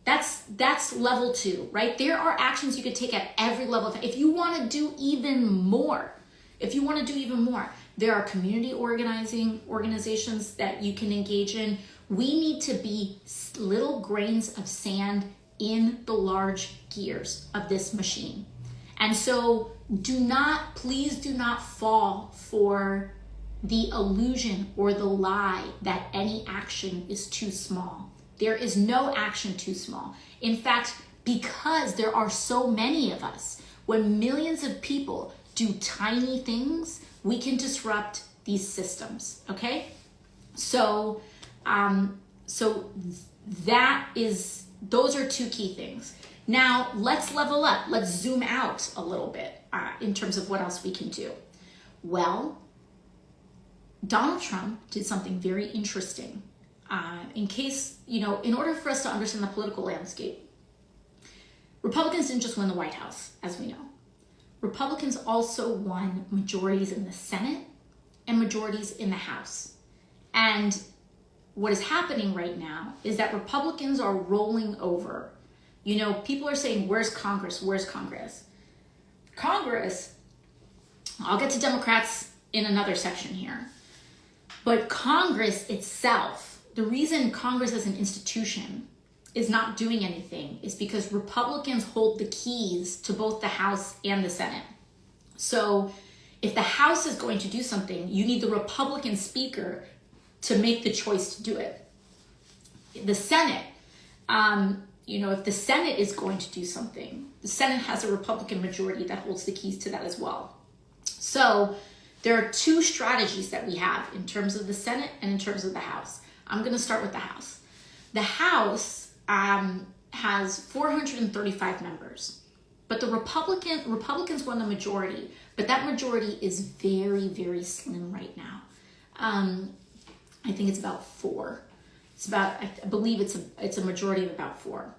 That's level 2, right? There are actions you could take at every level. If you want to do even more, there are community organizations that you can engage in. We need to be little grains of sand in the large gears of this machine. And so please do not fall for the illusion or the lie that any action is too small. There is no action too small. In fact, because there are so many of us, when millions of people do tiny things, we can disrupt these systems, okay? So those are 2 key things. Now, let's level up. Let's zoom out a little bit in terms of what else we can do. Well, Donald Trump did something very interesting. In case, in order for us to understand the political landscape, Republicans didn't just win the White House, as we know. Republicans also won majorities in the Senate and majorities in the House. And what is happening right now is that Republicans are rolling over. People are saying, where's Congress? Where's Congress? Congress, I'll get to Democrats in another section here. But Congress itself, the reason Congress as an institution is not doing anything is because Republicans hold the keys to both the House and the Senate. So if the House is going to do something, you need the Republican speaker to make the choice to do it. The Senate, if the Senate is going to do something, the Senate has a Republican majority that holds the keys to that as well. So there are 2 strategies that we have in terms of the Senate and in terms of the House. I'm going to start with the House. The House has 435 members, but the Republicans won the majority, but that majority is very, very slim right now. I think it's about 4. I believe it's a majority of about 4.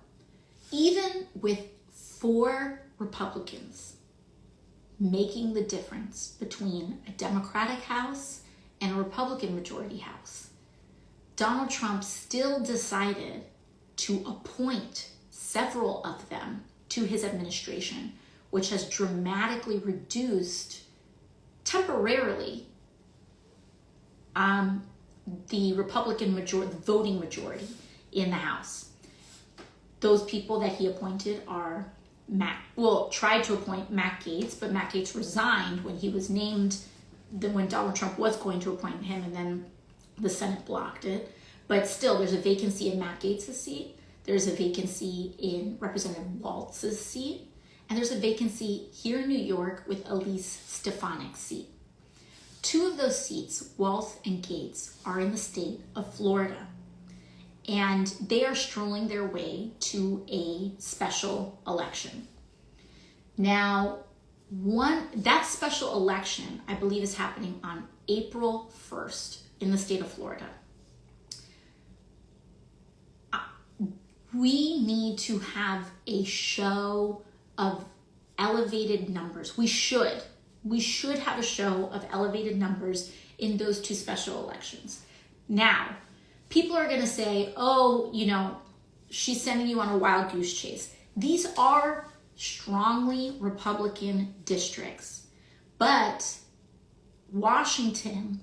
Even with 4 Republicans making the difference between a Democratic House and a Republican majority House, Donald Trump still decided to appoint several of them to his administration, which has dramatically reduced temporarily the Republican voting majority in the House. Those people that he appointed are tried to appoint Matt Gaetz, but Matt Gaetz resigned when he was named, when Donald Trump was going to appoint him, and then the Senate blocked it. But still, there's a vacancy in Matt Gaetz's seat. There's a vacancy in Representative Waltz's seat. and there's a vacancy here in New York with Elise Stefanik's seat. 2 of those seats, Walsh and Gates, are in the state of Florida, and they are strolling their way to a special election. Now, that special election, I believe, is happening on April 1st in the state of Florida. We need to have a show of elevated numbers. We should have a show of elevated numbers in those 2 special elections. Now, people are going to say, oh, she's sending you on a wild goose chase. These are strongly Republican districts, but Washington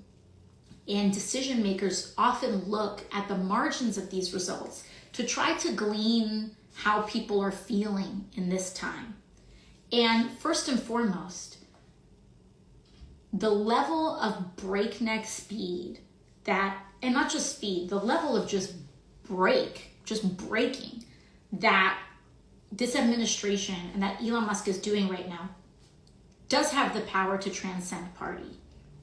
and decision makers often look at the margins of these results to try to glean how people are feeling in this time. And first and foremost, the level of breakneck speed and not just speed, the level of just breaking that this administration and that Elon Musk is doing right now does have the power to transcend party.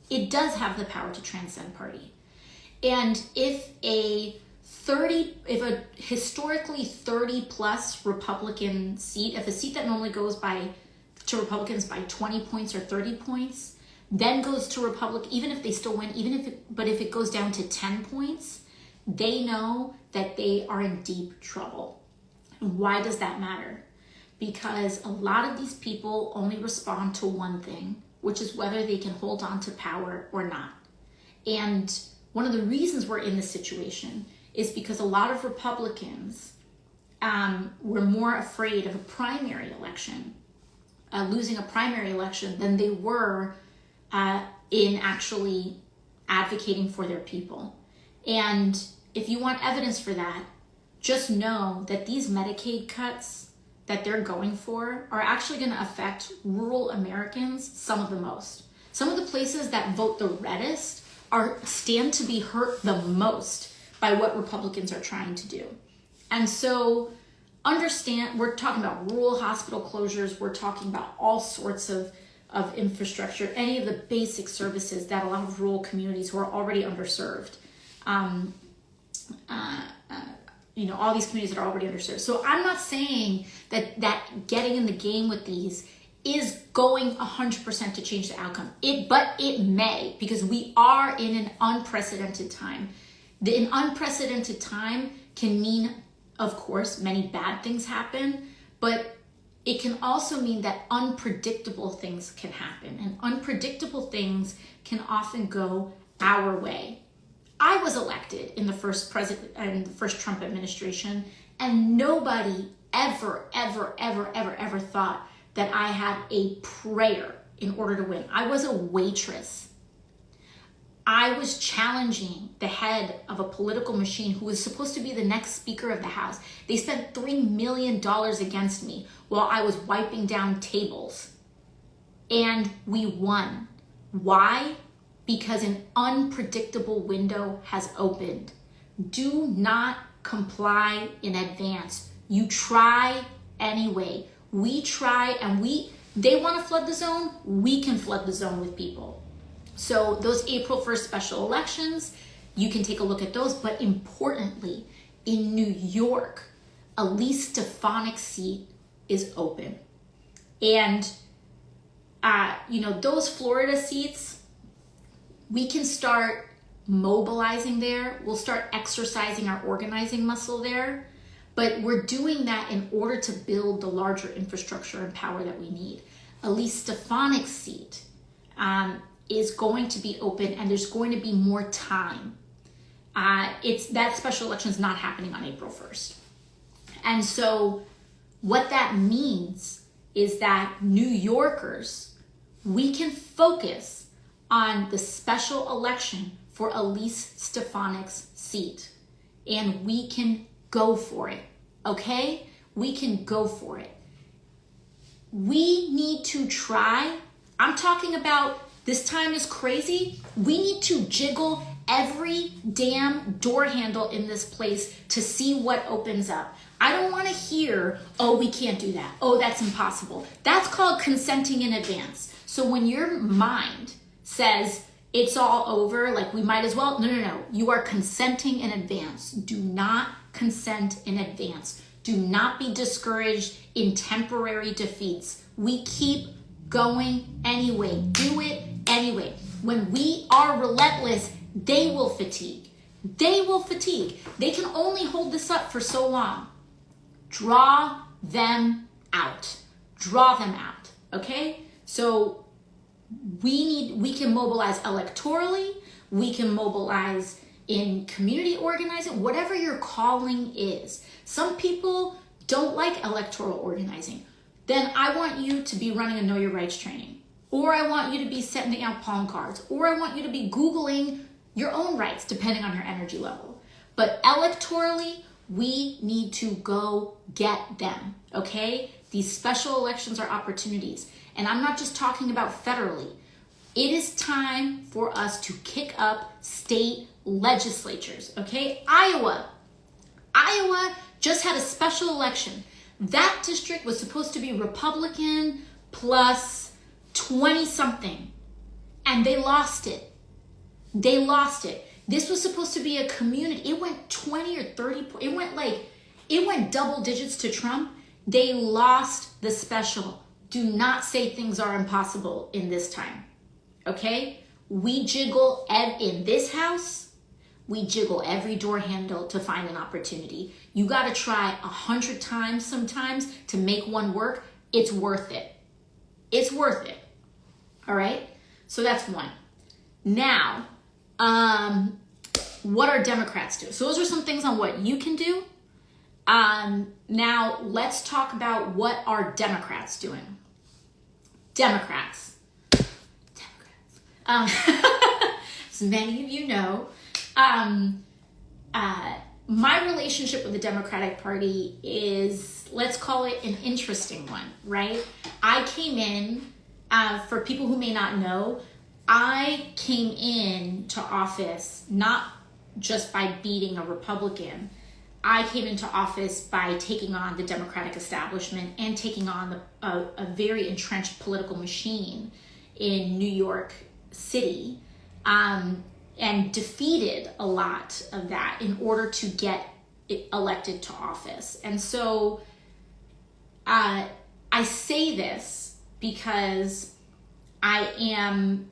It does have the power to transcend party. And if a historically 30 plus Republican seat, if a seat that normally goes to Republicans by 20 points or 30 points, then goes to Republican, even if they still win, but if it goes down to 10 points, they know that they are in deep trouble. And why does that matter? Because a lot of these people only respond to one thing, which is whether they can hold on to power or not. And one of the reasons we're in this situation is because a lot of Republicans were more afraid of a primary election, losing a primary election, than they were in actually advocating for their people. And if you want evidence for that, just know that these Medicaid cuts that they're going for are actually going to affect rural Americans some of the most. Some of the places that vote the reddest stand to be hurt the most by what Republicans are trying to do. And so understand, we're talking about rural hospital closures, we're talking about all sorts of infrastructure, any of the basic services that a lot of rural communities who are already underserved, all these communities that are already underserved. So I'm not saying that getting in the game with these is going 100% to change the outcome. But it may, because we are in an unprecedented time. An unprecedented time can mean, of course, many bad things happen, but it can also mean that unpredictable things can happen, and unpredictable things can often go our way. I was elected in the first Trump administration, and nobody ever thought that I had a prayer in order to win. I was a waitress. I was challenging the head of a political machine who was supposed to be the next Speaker of the House. They spent $3 million against me while I was wiping down tables. And we won. Why? Because an unpredictable window has opened. Do not comply in advance. You try anyway. We try, and they want to flood the zone. We can flood the zone with people. So those April 1st special elections, you can take a look at those. But importantly, in New York, Elise Stefanik's seat is open. And, those Florida seats, we can start mobilizing there. We'll start exercising our organizing muscle there. But we're doing that in order to build the larger infrastructure and power that we need. Elise Stefanik's seat is going to be open, and there's going to be more time. That special election is not happening on April 1st. And so what that means is that New Yorkers, we can focus on the special election for Elise Stefanik's seat, and we can go for it, okay? We can go for it. We need to try. I'm talking about this time is crazy. We need to jiggle every damn door handle in this place to see what opens up. I don't want to hear, oh, we can't do that. Oh, that's impossible. That's called consenting in advance. So when your mind says it's all over, like we might as well, no. You are consenting in advance. Do not consent in advance. Do not be discouraged in temporary defeats. We keep going anyway. Do it anyway. When we are relentless, they will fatigue. They will fatigue. They can only hold this up for so long. Draw them out. Draw them out. Okay? So we can mobilize electorally. We can mobilize in community organizing, whatever your calling is. Some people don't like electoral organizing. Then I want you to be running a Know Your Rights training. Or I want you to be sending out palm cards. Or I want you to be Googling your own rights, depending on your energy level. But electorally, we need to go get them, okay? These special elections are opportunities. And I'm not just talking about federally. It is time for us to kick up state legislatures, okay? Iowa just had a special election. That district was supposed to be Republican plus 20 something, and they lost it. This was supposed to be a community. It went 20 or 30, it went double digits to Trump. They lost the special. Do not say things are impossible in this time, okay? We jiggle in this house, we jiggle every door handle to find an opportunity. You gotta try 100 times sometimes to make one work. It's worth it. It's worth it, all right? So that's one. Now, what are Democrats doing? So those are some things on what you can do. Now let's talk about what are Democrats doing. Democrats. As many of you know, my relationship with the Democratic Party is, let's call it an interesting one, right? I came in, for people who may not know, I came in to office not just by beating a Republican. I came into office by taking on the Democratic establishment and taking on a very entrenched political machine in New York City, and defeated a lot of that in order to get elected to office. And so I say this because I am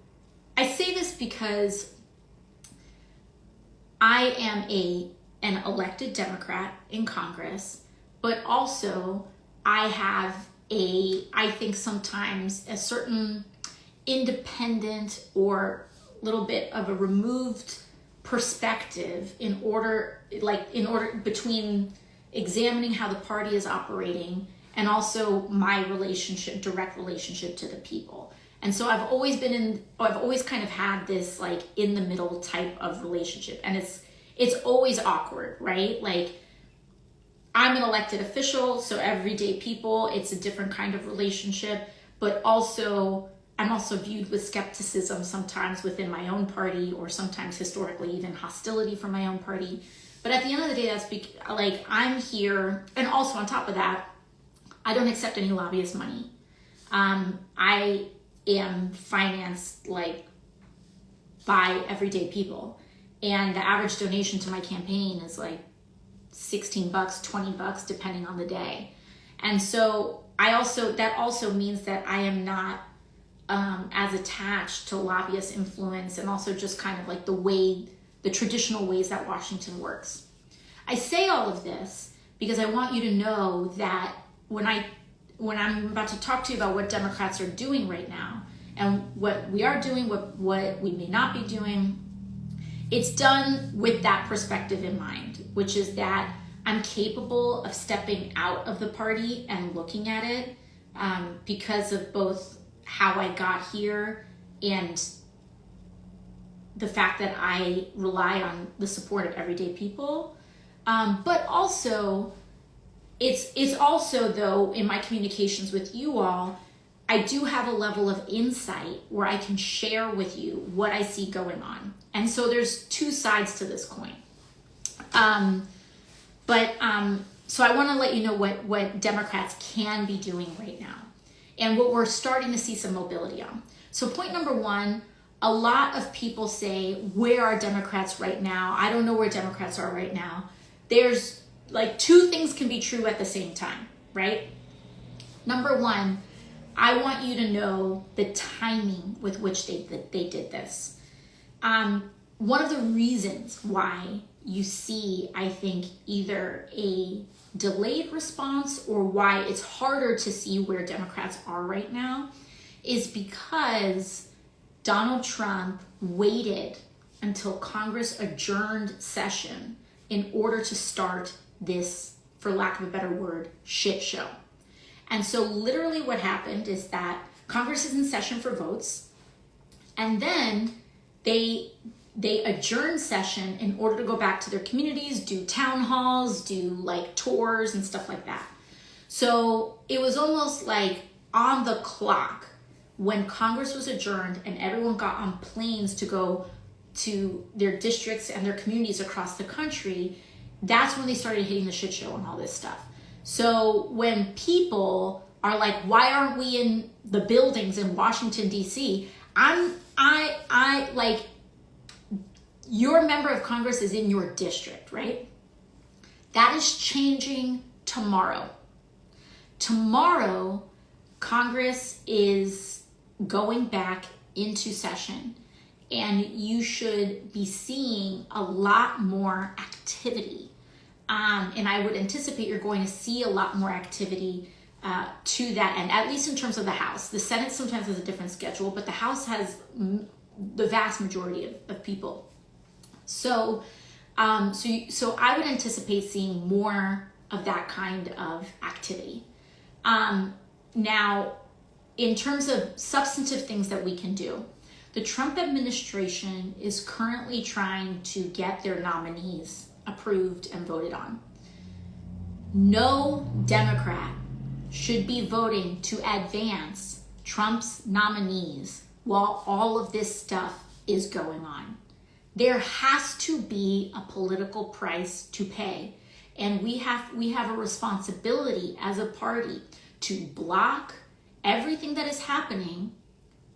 an elected Democrat in Congress, but also I have I think sometimes a certain independent or little bit of a removed perspective in order between examining how the party is operating and also my direct relationship to the people. And so I've always kind of had this like in the middle type of relationship, and it's always awkward, right? Like I'm an elected official, so everyday people, it's a different kind of relationship, but also I'm also viewed with skepticism sometimes within my own party, or sometimes historically even hostility from my own party. But at the end of the day, that's like I'm here, and also on top of that, I don't accept any lobbyist money. I am financed like by everyday people, and the average donation to my campaign is like $16, $20, depending on the day. And so that also means that I am not as attached to lobbyist influence, and also just kind of like the traditional ways that Washington works. I say all of this because I want you to know that when I'm about to talk to you about what Democrats are doing right now and what we are doing, what we may not be doing, it's done with that perspective in mind, which is that I'm capable of stepping out of the party and looking at it because of both how I got here and the fact that I rely on the support of everyday people. But also, it's also, though, in my communications with you all, I do have a level of insight where I can share with you what I see going on. And so there's two sides to this coin. So I want to let you know what Democrats can be doing right now and what we're starting to see some mobility on. So point number one, a lot of people say, where are Democrats right now? I don't know where Democrats are right now. There's like two things can be true at the same time, right? Number one, I want you to know the timing with which they did this. One of the reasons why you see, I think, either a delayed response or why it's harder to see where Democrats are right now is because Donald Trump waited until Congress adjourned session in order to start this, for lack of a better word, shit show. And so literally what happened is that Congress is in session for votes, and then they adjourn session in order to go back to their communities, do town halls, do like tours and stuff like that. So it was almost like on the clock when Congress was adjourned and everyone got on planes to go to their districts and their communities across the country. That's when they started hitting the shit show and all this stuff. So when people are like, why aren't we in the buildings in Washington, D.C.? I like, your member of Congress is in your district, right? That is changing tomorrow. Tomorrow, Congress is going back into session, and you should be seeing a lot more activity. And I would anticipate you're going to see a lot more activity to that end, at least in terms of the House. The Senate sometimes has a different schedule, but the House has the vast majority of people. So I would anticipate seeing more of that kind of activity. Now, in terms of substantive things that we can do, the Trump administration is currently trying to get their nominees approved and voted on. No Democrat should be voting to advance Trump's nominees while all of this stuff is going on. There has to be a political price to pay, and we have a responsibility as a party to block everything that is happening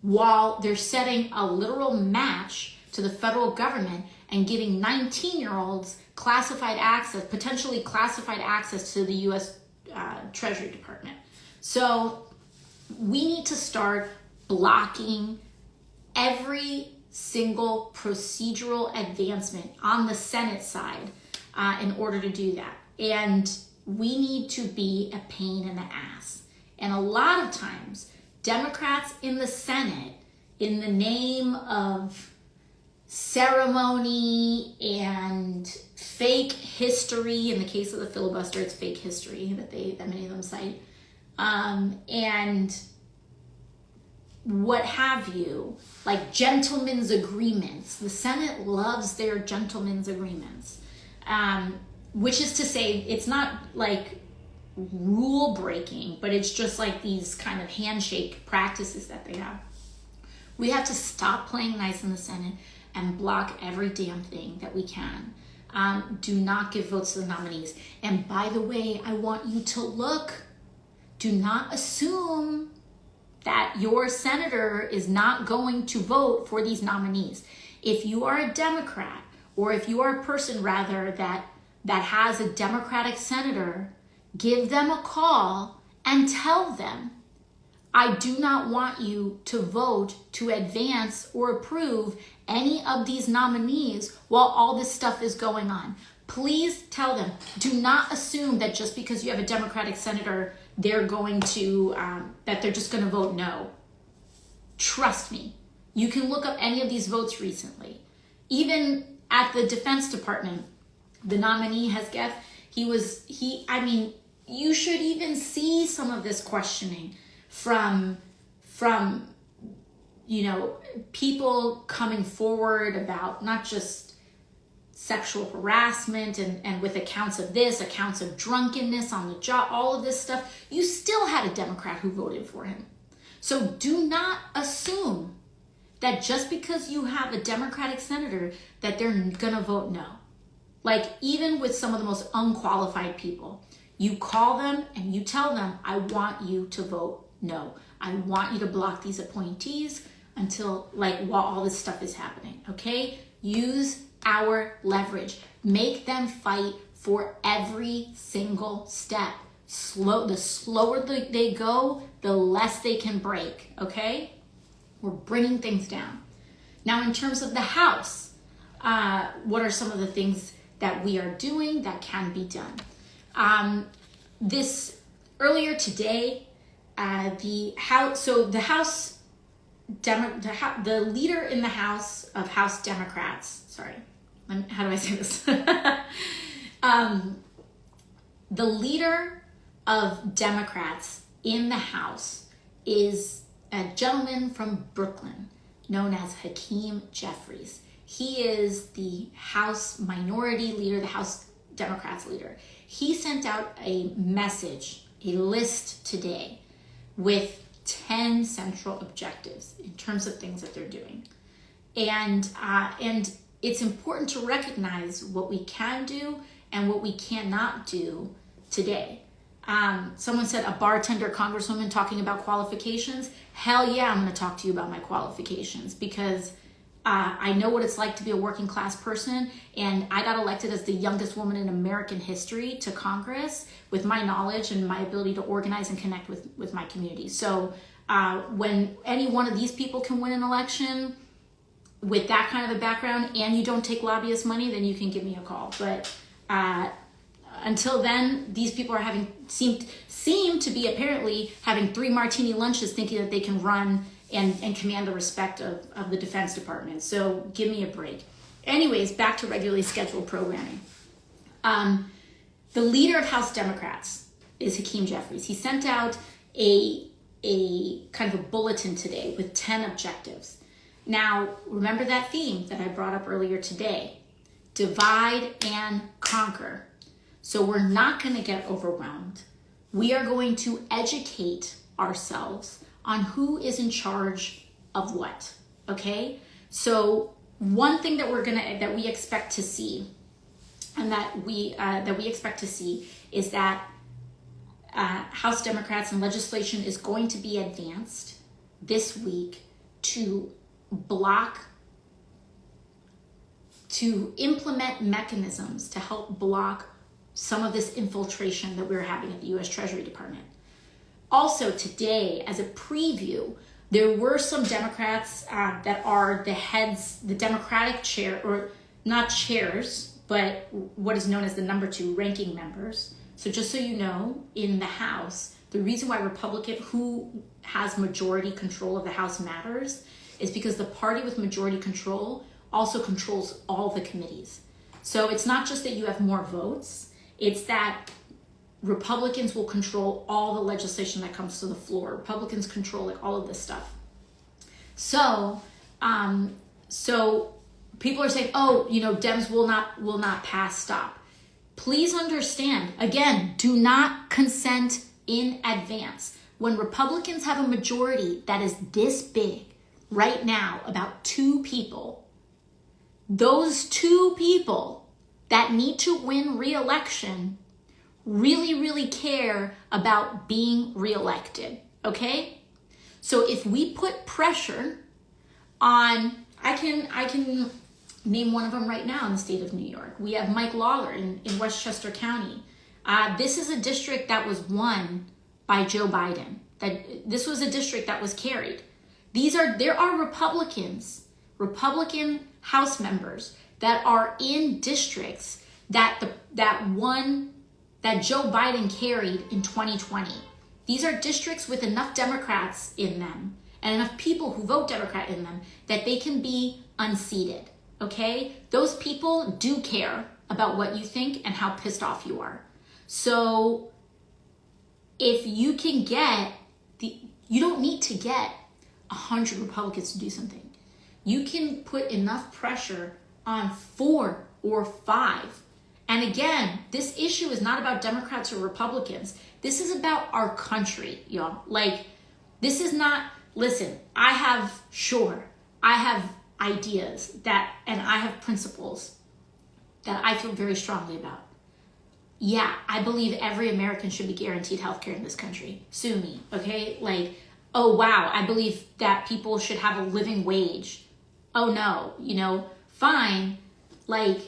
while they're setting a literal match to the federal government and giving 19-year-olds classified access, potentially classified access to the U.S. Treasury Department. So we need to start blocking every single procedural advancement on the Senate side in order to do that. And we need to be a pain in the ass. And a lot of times, Democrats in the Senate, in the name of ceremony and fake history, in the case of the filibuster, it's fake history that many of them cite, and what have you, like gentlemen's agreements. The Senate loves their gentlemen's agreements, which is to say, it's not like rule breaking, but it's just like these kind of handshake practices that they have. We have to stop playing nice in the Senate and block every damn thing that we can. Do not give votes to the nominees. And by the way, I want you to look. Do not assume that your senator is not going to vote for these nominees. If you are a Democrat, or if you are a person rather that has a Democratic senator, give them a call and tell them, I do not want you to vote to advance or approve any of these nominees while all this stuff is going on. Please tell them. Do not assume that just because you have a Democratic senator, they're going to, that they're just going to vote no. Trust me. You can look up any of these votes recently. Even at the Defense Department, the nominee Hesketh, you should even see some of this questioning from people coming forward about not just sexual harassment and with accounts of this, accounts of drunkenness on the job, all of this stuff. You still had a Democrat who voted for him. So do not assume that just because you have a Democratic senator that they're gonna vote no. Like, even with some of the most unqualified people, you call them and you tell them, I want you to vote no. I want you to block these appointees until, like, while all this stuff is happening, okay? Use our leverage. Make them fight for every single step. The slower they go, the less they can break, okay? We're bringing things down. Now, in terms of the House, what are some of the things that we are doing that can be done? Earlier today, the leader in the House of House Democrats, sorry, how do I say this? The leader of Democrats in the House is a gentleman from Brooklyn known as Hakeem Jeffries. He is the House Minority Leader, the House Democrats leader. He sent out a message, a list today with 10 central objectives in terms of things that they're doing. And it's important to recognize what we can do and what we cannot do today. Someone said a bartender congresswoman talking about qualifications. Hell yeah, I'm going to talk to you about my qualifications, because I know what it's like to be a working class person, and I got elected as the youngest woman in American history to Congress with my knowledge and my ability to organize and connect with my community. So when any one of these people can win an election with that kind of a background and you don't take lobbyist money, then you can give me a call. But until then, these people are seem to be apparently having 3 martini lunches thinking that they can run and command the respect of the Defense Department. So give me a break. Anyways, back to regularly scheduled programming. The leader of House Democrats is Hakeem Jeffries. He sent out a kind of a bulletin today with 10 objectives. Now, remember that theme that I brought up earlier today: divide and conquer. So we're not going to get overwhelmed. We are going to educate ourselves on who is in charge of what, okay? So one thing that we expect to see, and that we expect to see, is that House Democrats and legislation is going to be advanced this week to implement mechanisms to help block some of this infiltration that we're having at the U.S. Treasury Department. Also today, as a preview, there were some Democrats that are the heads, the Democratic chair, or not chairs, but what is known as the number 2 ranking members. So just so you know, in the House, the reason why who has majority control of the House matters is because the party with majority control also controls all the committees. So it's not just that you have more votes, it's that Republicans will control all the legislation that comes to the floor. Republicans control like all of this stuff. So people are saying, oh, Dems will not pass stop. Please understand, again, do not consent in advance. When Republicans have a majority that is this big right now, about 2 people, those 2 people that need to win re-election really, really care about being reelected, okay? So if we put pressure on, I can name one of them right now in the state of New York. We have Mike Lawler in Westchester County. This is a district that was won by Joe Biden. This was a district that was carried. There are Republican House members that are in districts that Joe Biden carried in 2020. These are districts with enough Democrats in them and enough people who vote Democrat in them that they can be unseated, okay? Those people do care about what you think and how pissed off you are. So if you can you don't need to get 100 Republicans to do something. You can put enough pressure on 4 or 5. And again, this issue is not about Democrats or Republicans. This is about our country, y'all. Like, This is not, listen, I have ideas and I have principles that I feel very strongly about. Yeah, I believe every American should be guaranteed healthcare in this country. Sue me, okay? Like, oh wow, I believe that people should have a living wage. Oh no, fine. Like,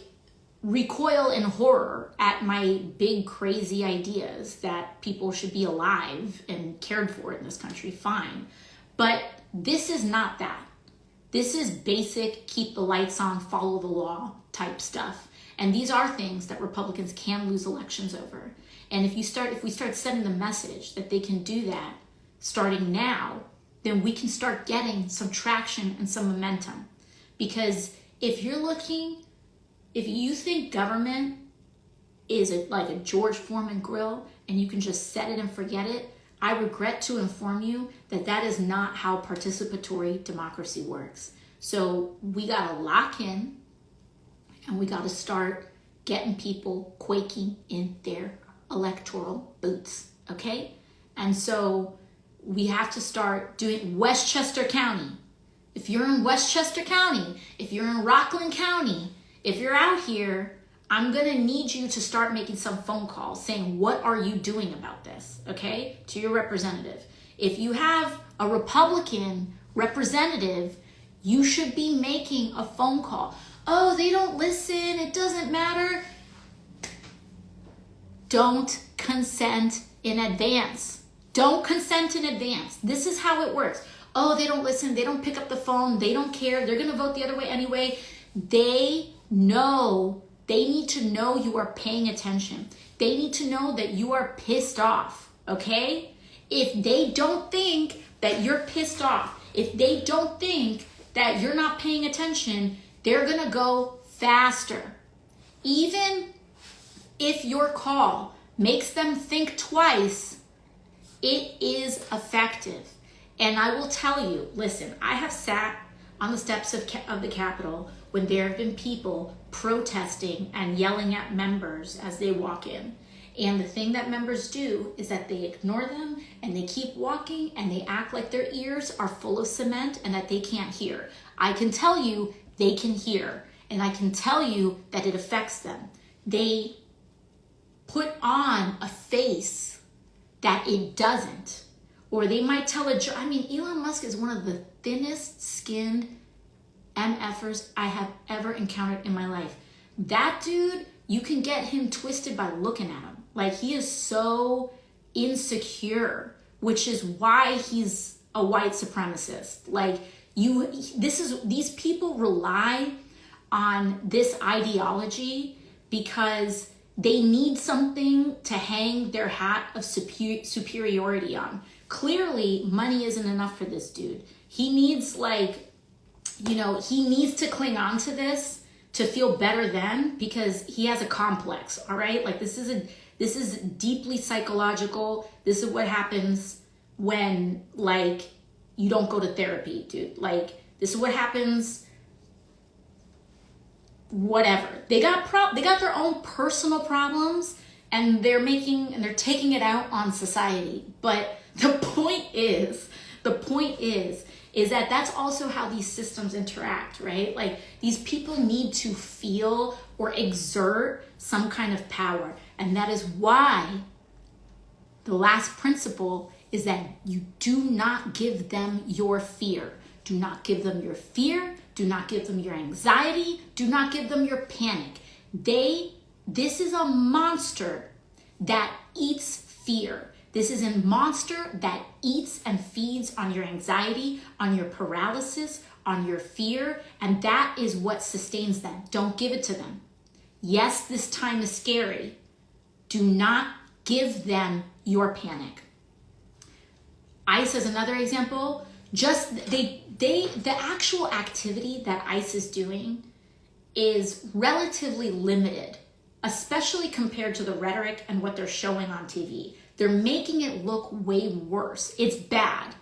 recoil in horror at my big crazy ideas that people should be alive and cared for in this country, fine. But this is not that. This is basic, keep the lights on, follow the law type stuff. And these are things that Republicans can lose elections over. And if we start sending the message that they can do that starting now, then we can start getting some traction and some momentum. Because if you think government is like a George Foreman grill and you can just set it and forget it, I regret to inform you that that is not how participatory democracy works. So we gotta lock in and we gotta start getting people quaking in their electoral boots, okay? And so we have to start doing Westchester County. If you're in Westchester County, if you're in Rockland County, if you're out here, I'm gonna need you to start making some phone calls saying, what are you doing about this, okay? To your representative. If you have a Republican representative, you should be making a phone call. Oh, they don't listen, it doesn't matter. Don't consent in advance. Don't consent in advance. This is how it works. Oh, they don't listen, they don't pick up the phone, they don't care, they're gonna vote the other way anyway. They need to know you are paying attention. They need to know that you are pissed off, okay? If they don't think that you're pissed off, if they don't think that you're not paying attention, they're gonna go faster. Even if your call makes them think twice, it is effective. And I will tell you, listen, I have sat on the steps of the Capitol when there have been people protesting and yelling at members as they walk in. And the thing that members do is that they ignore them and they keep walking and they act like their ears are full of cement and that they can't hear. I can tell you they can hear, and I can tell you that it affects them. They put on a face that it doesn't. Or they might tell Elon Musk is one of the thinnest skinned MFers I have ever encountered in my life. That dude, you can get him twisted by looking at him. Like, he is so insecure, which is why he's a white supremacist. Like, these people rely on this ideology because they need something to hang their hat of superiority on. Clearly, money isn't enough for this dude. He needs he needs to cling on to this to feel better than, because he has a complex, all right? Like, this is deeply psychological. This is what happens when, like, you don't go to therapy, dude. Like, this is what happens, whatever. They got their own personal problems, and they're taking it out on society. But the point is that that's also how these systems interact, right? Like, these people need to feel or exert some kind of power. And that is why the last principle is that you do not give them your fear. Do not give them your fear. Do not give them your anxiety. Do not give them your panic. This is a monster that eats fear. This is a monster that eats and feeds on your anxiety, on your paralysis, on your fear, and that is what sustains them. Don't give it to them. Yes, this time is scary. Do not give them your panic. ICE is another example. The actual activity that ICE is doing is relatively limited, especially compared to the rhetoric and what they're showing on TV. They're making it look way worse. It's bad,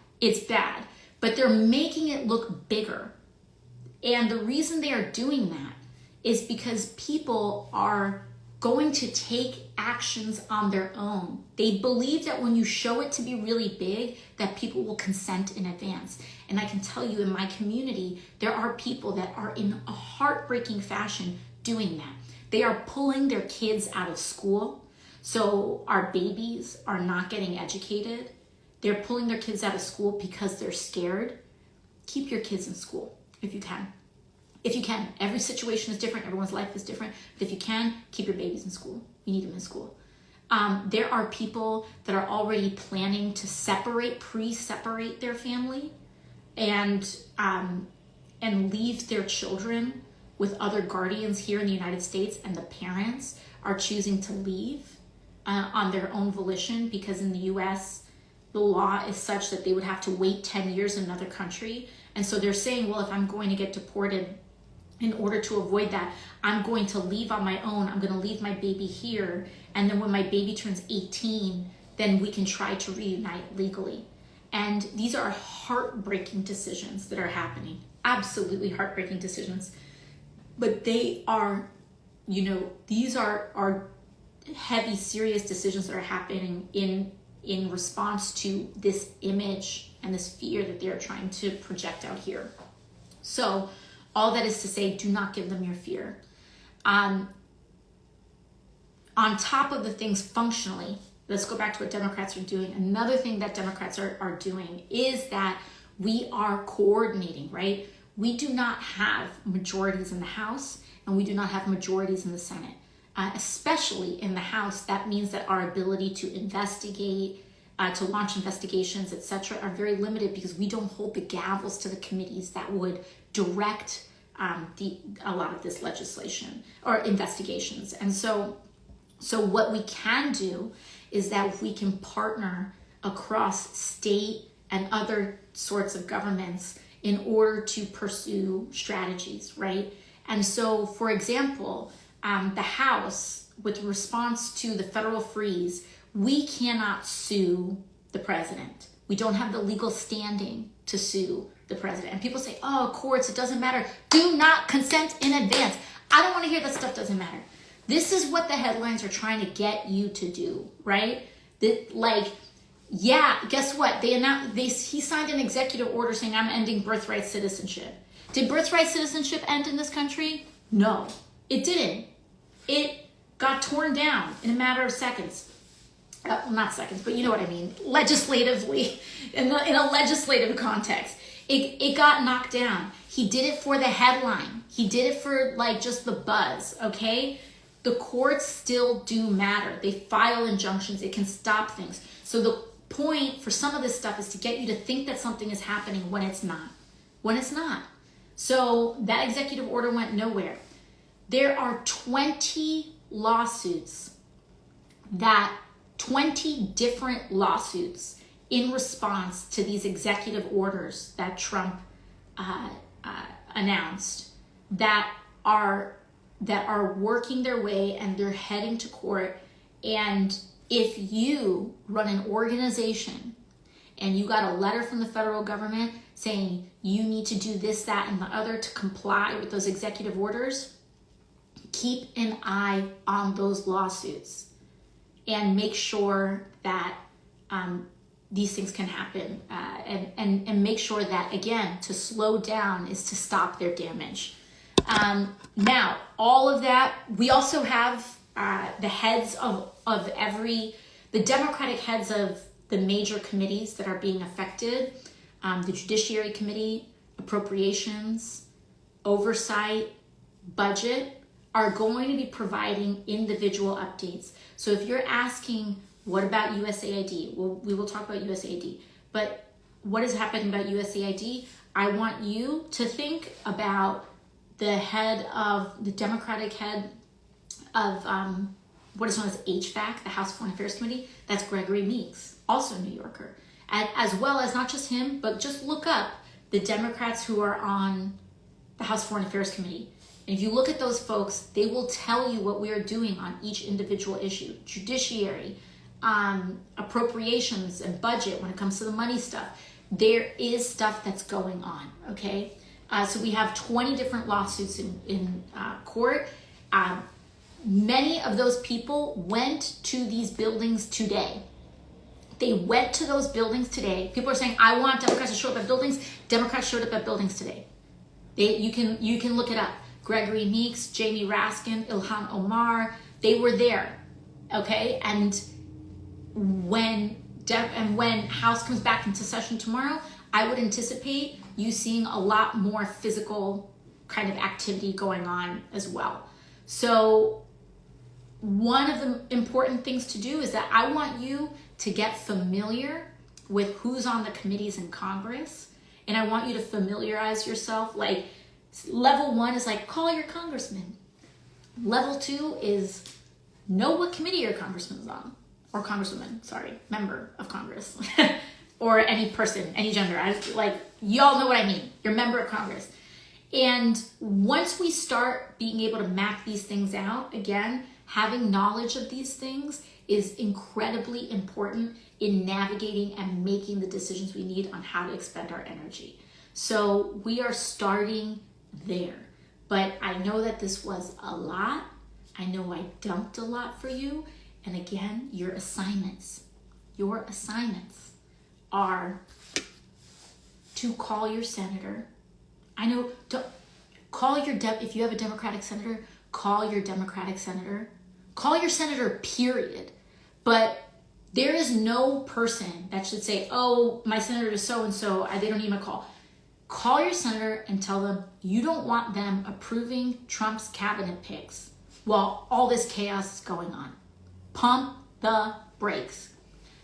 but they're making it look bigger. And the reason they are doing that is because people are going to take actions on their own. They believe that when you show it to be really big, that people will consent in advance. And I can tell you, in my community, there are people that are in a heartbreaking fashion doing that. They are pulling their kids out of school. So our babies are not getting educated. They're pulling their kids out of school because they're scared. Keep your kids in school if you can. If you can. Every situation is different. Everyone's life is different. But if you can, keep your babies in school. You need them in school. There are people that are already planning to pre-separate their family and leave their children with other guardians here in the United States, and the parents are choosing to leave on their own volition, because in the US, the law is such that they would have to wait 10 years in another country. And so they're saying, well, if I'm going to get deported, in order to avoid that, I'm going to leave on my own. I'm going to leave my baby here. And then when my baby turns 18, then we can try to reunite legally. And these are heartbreaking decisions that are happening. Absolutely heartbreaking decisions. But they are, these are heavy, serious decisions that are happening in response to this image and this fear that they're trying to project out here. So all that is to say, do not give them your fear. On top of the things functionally, let's go back to what Democrats are doing. Another thing that Democrats are doing is that we are coordinating, right? We do not have majorities in the House, and we do not have majorities in the Senate. Especially in the House, that means that our ability to investigate, to launch investigations, etc., are very limited, because we don't hold the gavels to the committees that would direct a lot of this legislation or investigations. And so what we can do is that we can partner across state and other sorts of governments in order to pursue strategies, right? And so, for example, the House, with response to the federal freeze, we cannot sue the president. We don't have the legal standing to sue the president. And people say, oh, courts, it doesn't matter. Do not consent in advance. I don't want to hear that stuff doesn't matter. This is what the headlines are trying to get you to do, right? Guess what? He signed an executive order saying, I'm ending birthright citizenship. Did birthright citizenship end in this country? No, it didn't. It got torn down in a matter of seconds. Not seconds, but you know what I mean. Legislatively, in a legislative context, it got knocked down. He did it for the headline. He did it for just the buzz, okay? The courts still do matter. They file injunctions. It can stop things. So the point for some of this stuff is to get you to think that something is happening when it's not. When it's not. So that executive order went nowhere. There are 20 different lawsuits in response to these executive orders that Trump announced that are working their way, and they're heading to court. And if you run an organization and you got a letter from the federal government saying you need to do this, that, and the other to comply with those executive orders, keep an eye on those lawsuits and make sure that these things can happen, and make sure that, again, to slow down is to stop their damage. Now, all of that, we also have the heads of the Democratic heads of the major committees that are being affected, the Judiciary Committee, Appropriations, Oversight, Budget, are going to be providing individual updates. So if you're asking, what about USAID? Well, we will talk about USAID. But what is happening about USAID? I want you to think about the Democratic head of what is known as HVAC, the House Foreign Affairs Committee. That's Gregory Meeks, also a New Yorker. As well as not just him, but just look up the Democrats who are on the House Foreign Affairs Committee. And if you look at those folks, they will tell you what we are doing on each individual issue. Judiciary, appropriations, and budget when it comes to the money stuff. There is stuff that's going on, okay? So we have 20 different lawsuits in court. many of those people went to these buildings today. They went to those buildings today. People are saying, I want Democrats to show up at buildings. Democrats showed up at buildings today. You can look it up. Gregory Meeks, Jamie Raskin, Ilhan Omar, they were there, okay? And when House comes back into session tomorrow, I would anticipate you seeing a lot more physical kind of activity going on as well. So one of the important things to do is that I want you to get familiar with who's on the committees in Congress. And I want you to familiarize yourself. Like, level 1 is like, call your congressman. Level 2 is know what committee your congressman is on. Or congresswoman, sorry, member of Congress. Or any person, any gender. Y'all know what I mean. You're a member of Congress. And once we start being able to map these things out, again, having knowledge of these things is incredibly important in navigating and making the decisions we need on how to expend our energy. So we are starting there. But I know that this was a lot. I know I dumped a lot for you. And again, your assignments are to call your senator. I know, if you have a Democratic senator, call your Democratic senator. Call your senator, period. But there is no person that should say, oh, my senator is so-and-so, they don't need my call. Call your senator and tell them you don't want them approving Trump's cabinet picks while all this chaos is going on. Pump the brakes.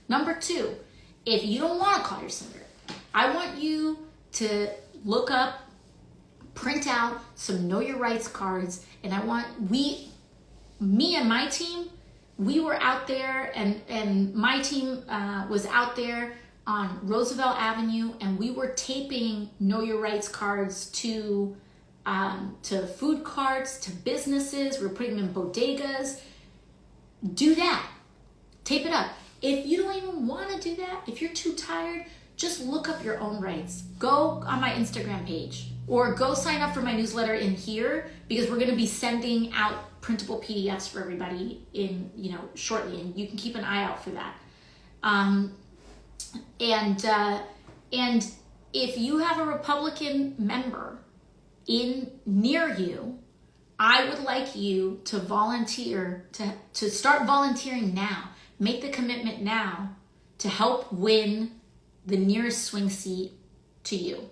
Number 2, if you don't want to call your senator, I want you to look up, print out some Know Your Rights cards, and I want me and my team, we were out there, and my team was out there on Roosevelt Avenue, and we were taping Know Your Rights cards to food carts, to businesses. We're putting them in bodegas. Do that. Tape it up. If you don't even want to do that, if you're too tired, just look up your own rights. Go on my Instagram page or go sign up for my newsletter in here, because we're going to be sending out printable PDFs for everybody shortly, and you can keep an eye out for that. And if you have a Republican member near you, I would like you to volunteer, to start volunteering now. Make the commitment now to help win the nearest swing seat to you.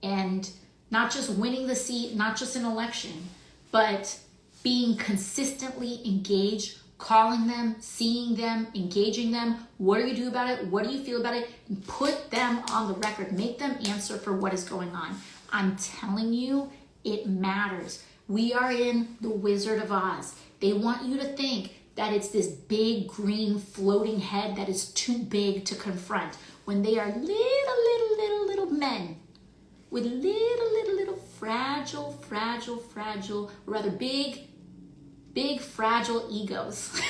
And not just winning the seat, not just an election, but being consistently engaged, calling them, seeing them, engaging them. What do you do about it? What do you feel about it? And put them on the record. Make them answer for what is going on. I'm telling you, it matters. We are in the Wizard of Oz. They want you to think that it's this big green floating head that is too big to confront, when they are little men with little fragile, rather big, fragile egos.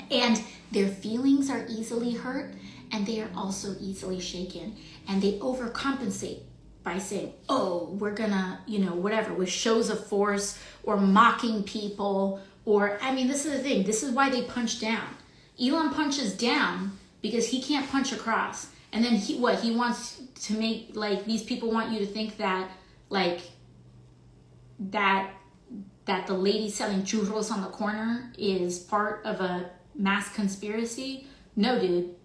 And their feelings are easily hurt, and they are also easily shaken. And they overcompensate by saying, oh, we're gonna, whatever, with shows of force or mocking people. Or, this is the thing. This is why they punch down. Elon punches down because he can't punch across. And then he wants to make, these people want you to think that, that the lady selling churros on the corner is part of a mass conspiracy. No, dude.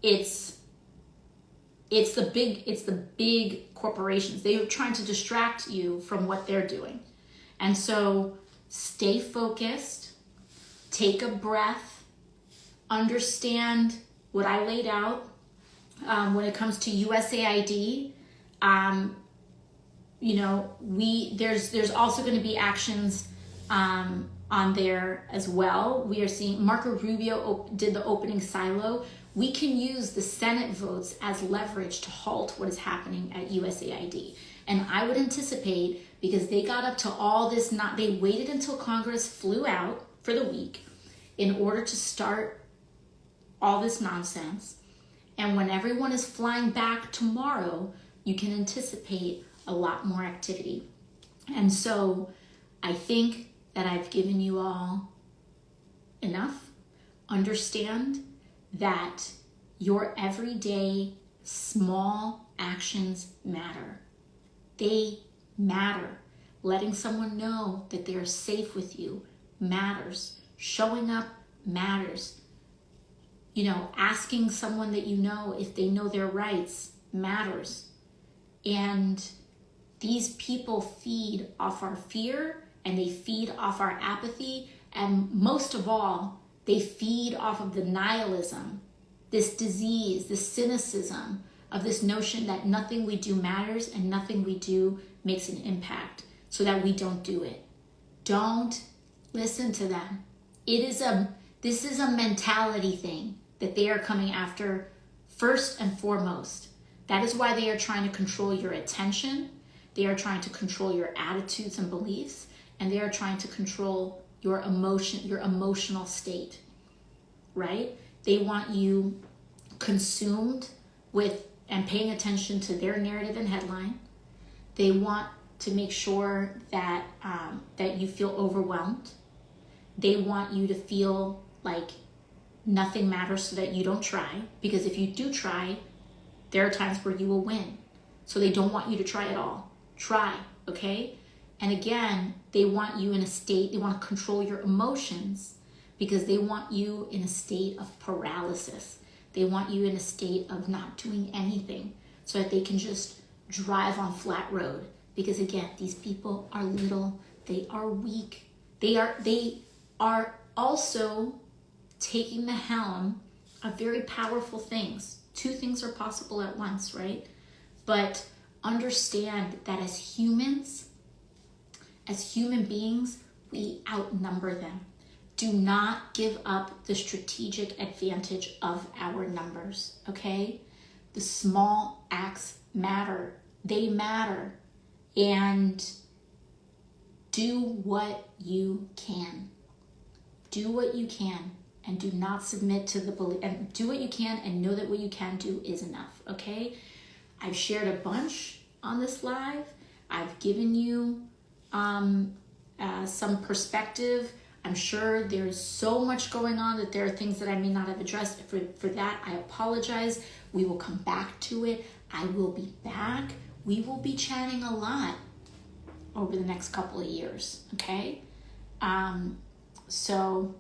It's the big corporations. They're trying to distract you from what they're doing. And so stay focused, take a breath, understand what I laid out when it comes to USAID. There's also going to be actions on there as well. We are seeing Marco Rubio did the opening silo. We can use the Senate votes as leverage to halt what is happening at USAID. And I would anticipate, because they got up to all this, they waited until Congress flew out for the week in order to start all this nonsense. And when everyone is flying back tomorrow, you can anticipate a lot more activity. And so I think that I've given you all enough. Understand that your everyday small actions matter. They matter. Letting someone know that they are safe with you matters. Showing up matters. Asking someone that you know if they know their rights matters. And these people feed off our fear, and they feed off our apathy, and most of all, they feed off of the nihilism, this disease, this cynicism of this notion that nothing we do matters and nothing we do makes an impact, so that we don't do it. Don't listen to them. This is a mentality thing that they are coming after first and foremost. That is why they are trying to control your attention. They are trying to control your attitudes and beliefs, and they are trying to control your emotional state, right? They want you consumed with and paying attention to their narrative and headline. They want to make sure that that you feel overwhelmed. They want you to feel like nothing matters so that you don't try, because if you do try, there are times where you will win. So they don't want you to try at all. Try, okay? And again, they want you in a state, they want to control your emotions because they want you in a state of paralysis. They want you in a state of not doing anything so that they can just drive on flat road. Because again, these people are little, they are weak. They are also taking the helm of very powerful things. Two things are possible at once, right? But understand that as human beings, we outnumber them. Do not give up the strategic advantage of our numbers, okay? The small acts matter. They matter. And do what you can. Do what you can. And do not submit to the belief. And do what you can and know that what you can do is enough, okay? I've shared a bunch on this live. I've given you some perspective. I'm sure there's so much going on that there are things that I may not have addressed. For that, I apologize. We will come back to it. I will be back. We will be chatting a lot over the next couple of years, okay? So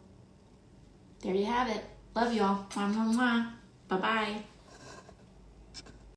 there you have it. Love y'all. Mwah, mwah, mwah. Bye-bye.